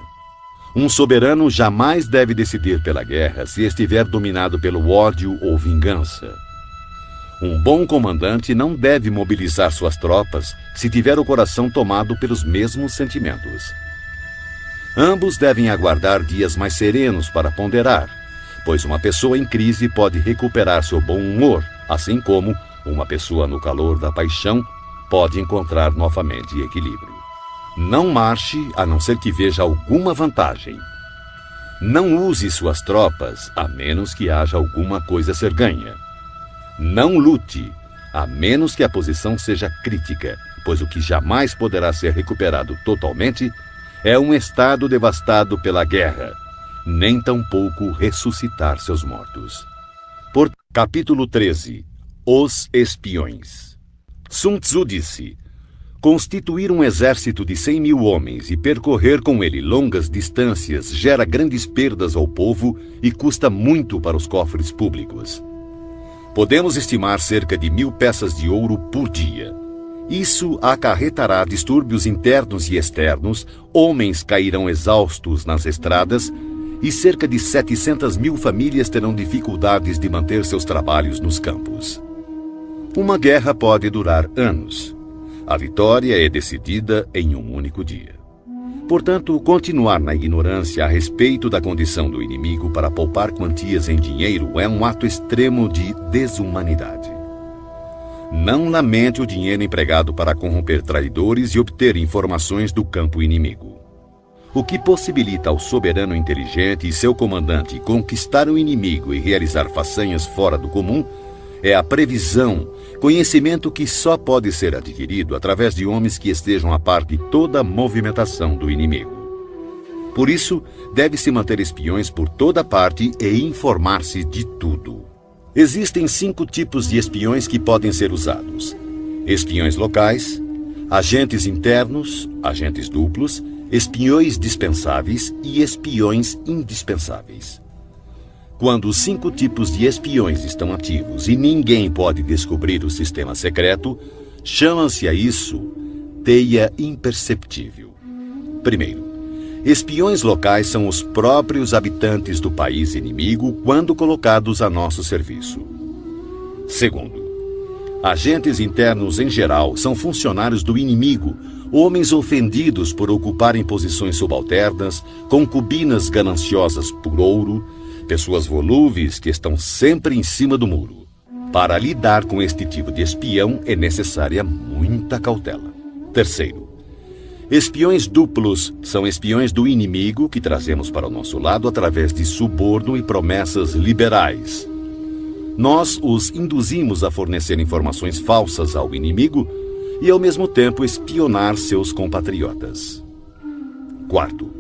[SPEAKER 1] Um soberano jamais deve decidir pela guerra se estiver dominado pelo ódio ou vingança. Um bom comandante não deve mobilizar suas tropas se tiver o coração tomado pelos mesmos sentimentos. Ambos devem aguardar dias mais serenos para ponderar, pois uma pessoa em crise pode recuperar seu bom humor, assim como uma pessoa no calor da paixão pode encontrar novamente equilíbrio. Não marche a não ser que veja alguma vantagem. Não use suas tropas a menos que haja alguma coisa a ser ganha. Não lute, a menos que a posição seja crítica, pois o que jamais poderá ser recuperado totalmente é um estado devastado pela guerra, nem tampouco ressuscitar seus mortos. Capítulo 13. Os espiões. Sun Tzu disse: constituir um exército de 100.000 homens e percorrer com ele longas distâncias gera grandes perdas ao povo e custa muito para os cofres públicos. Podemos estimar cerca de 1.000 peças de ouro por dia. Isso acarretará distúrbios internos e externos, homens cairão exaustos nas estradas e cerca de 700.000 famílias terão dificuldades de manter seus trabalhos nos campos. Uma guerra pode durar anos. A vitória é decidida em um único dia. Portanto, continuar na ignorância a respeito da condição do inimigo para poupar quantias em dinheiro é um ato extremo de desumanidade. Não lamente o dinheiro empregado para corromper traidores e obter informações do campo inimigo. O que possibilita ao soberano inteligente e seu comandante conquistar o inimigo e realizar façanhas fora do comum é a previsão, conhecimento que só pode ser adquirido através de homens que estejam a par de toda a movimentação do inimigo. Por isso, deve-se manter espiões por toda parte e informar-se de tudo. Existem 5 tipos de espiões que podem ser usados: espiões locais, agentes internos, agentes duplos, espiões dispensáveis e espiões indispensáveis. Quando os 5 tipos de espiões estão ativos e ninguém pode descobrir o sistema secreto, chama-se a isso teia imperceptível. Primeiro, espiões locais são os próprios habitantes do país inimigo quando colocados a nosso serviço. Segundo, agentes internos em geral são funcionários do inimigo, homens ofendidos por ocuparem posições subalternas, concubinas gananciosas por ouro, pessoas volúveis que estão sempre em cima do muro. Para lidar com este tipo de espião é necessária muita cautela. Terceiro, espiões duplos são espiões do inimigo que trazemos para o nosso lado através de suborno e promessas liberais. Nós os induzimos a fornecer informações falsas ao inimigo e, ao mesmo tempo, espionar seus compatriotas. Quarto,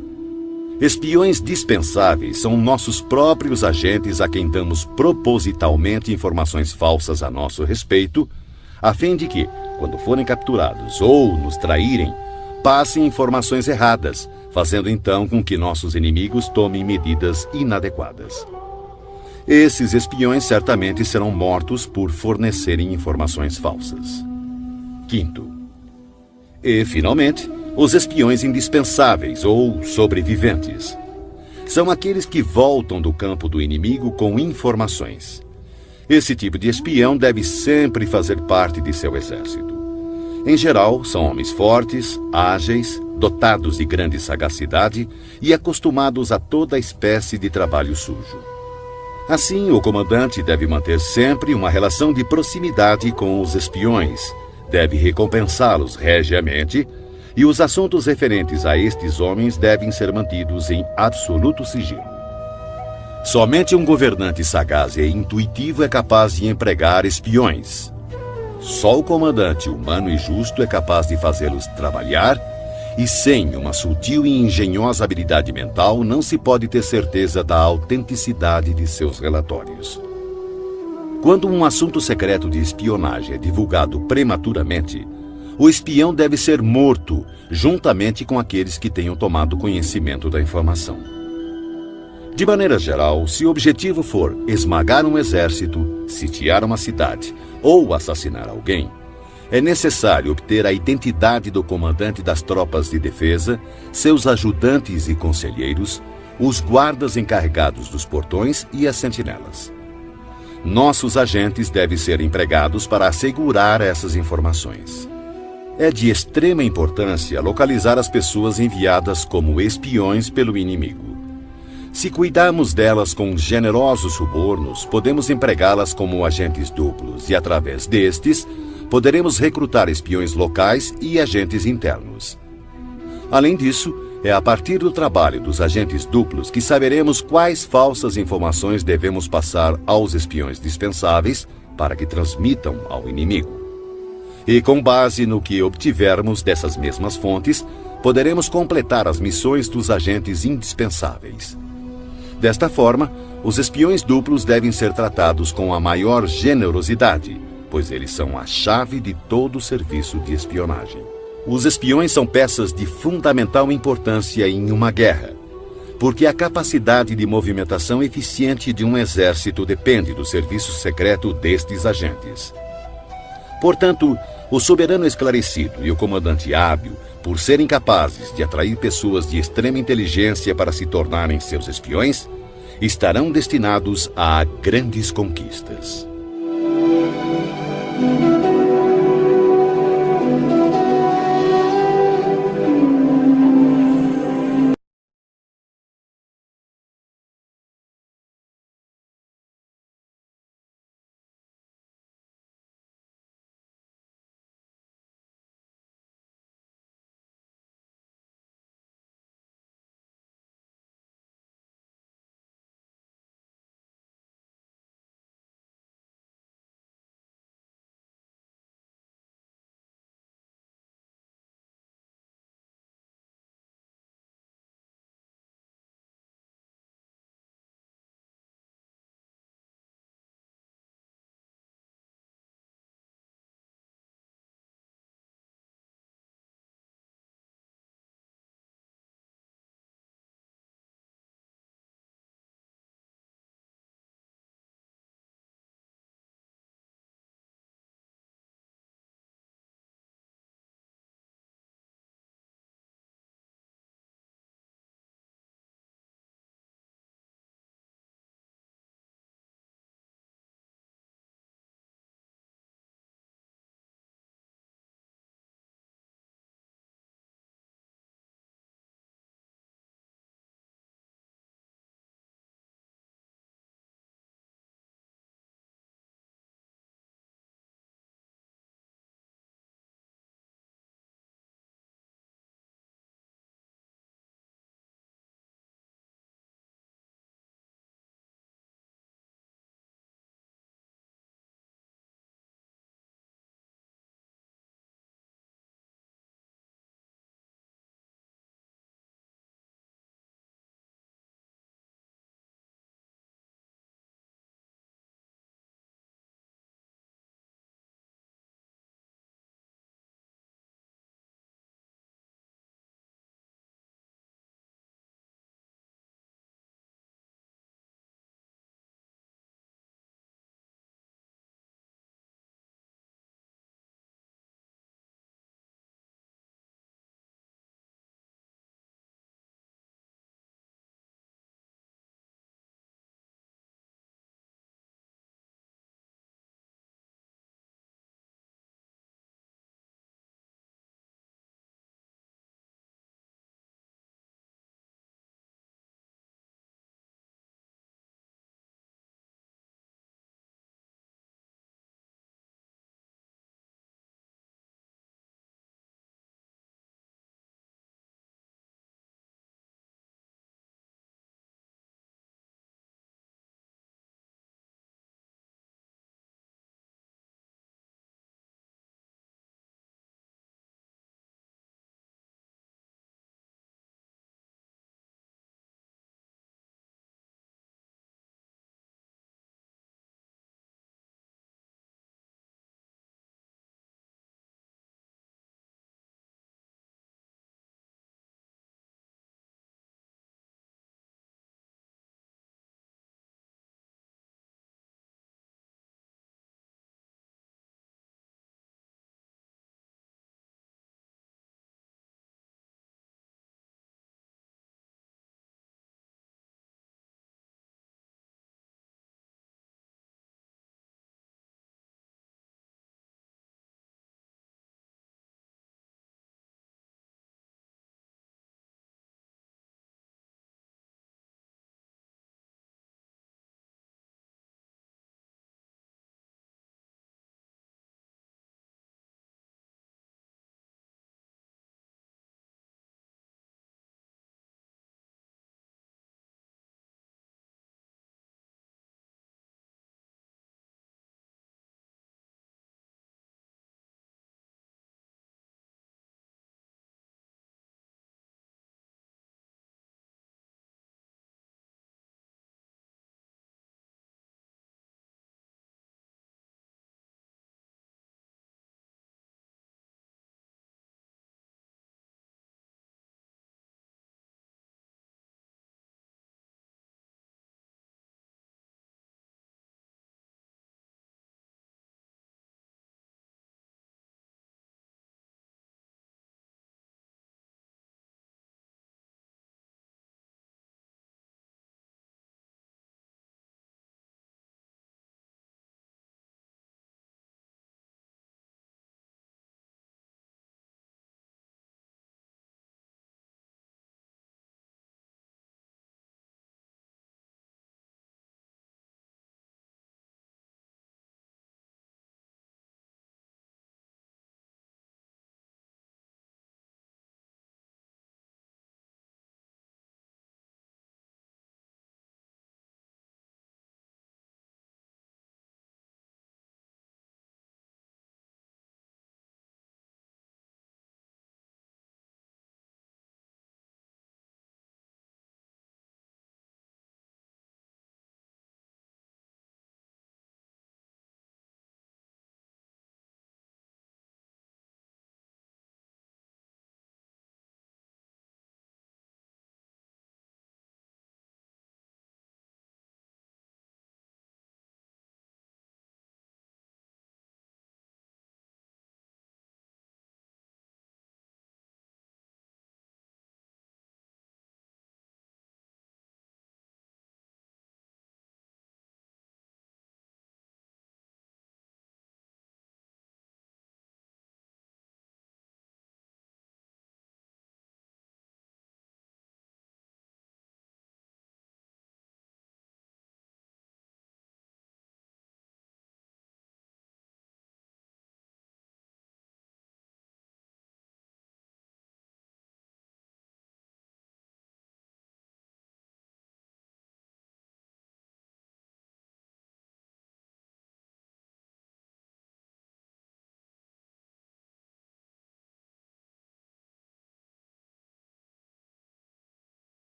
[SPEAKER 1] espiões dispensáveis são nossos próprios agentes a quem damos propositalmente informações falsas a nosso respeito, a fim de que, quando forem capturados ou nos traírem, passem informações erradas, fazendo então com que nossos inimigos tomem medidas inadequadas. Esses espiões certamente serão mortos por fornecerem informações falsas. Quinto, e, finalmente, os espiões indispensáveis ou sobreviventes. São aqueles que voltam do campo do inimigo com informações. Esse tipo de espião deve sempre fazer parte de seu exército. Em geral, são homens fortes, ágeis, dotados de grande sagacidade e acostumados a toda espécie de trabalho sujo. Assim, o comandante deve manter sempre uma relação de proximidade com os espiões, deve recompensá-los regiamente, e os assuntos referentes a estes homens devem ser mantidos em absoluto sigilo. Somente um governante sagaz e intuitivo é capaz de empregar espiões. Só o comandante humano e justo é capaz de fazê-los trabalhar, e sem uma sutil e engenhosa habilidade mental não se pode ter certeza da autenticidade de seus relatórios. Quando um assunto secreto de espionagem é divulgado prematuramente, o espião deve ser morto, juntamente com aqueles que tenham tomado conhecimento da informação. De maneira geral, se o objetivo for esmagar um exército, sitiar uma cidade ou assassinar alguém, é necessário obter a identidade do comandante das tropas de defesa, seus ajudantes e conselheiros, os guardas encarregados dos portões e as sentinelas. Nossos agentes devem ser empregados para assegurar essas informações. É de extrema importância localizar as pessoas enviadas como espiões pelo inimigo. Se cuidarmos delas com generosos subornos, podemos empregá-las como agentes duplos e, através destes, poderemos recrutar espiões locais e agentes internos. Além disso, é a partir do trabalho dos agentes duplos que saberemos quais falsas informações devemos passar aos espiões dispensáveis para que transmitam ao inimigo. E com base no que obtivermos dessas mesmas fontes, poderemos completar as missões dos agentes indispensáveis. Desta forma, os espiões duplos devem ser tratados com a maior generosidade, pois eles são a chave de todo o serviço de espionagem. Os espiões são peças de fundamental importância em uma guerra, porque a capacidade de movimentação eficiente de um exército depende do serviço secreto destes agentes. Portanto, o soberano esclarecido e o comandante hábil, por serem capazes de atrair pessoas de extrema inteligência para se tornarem seus espiões, estarão destinados a grandes conquistas.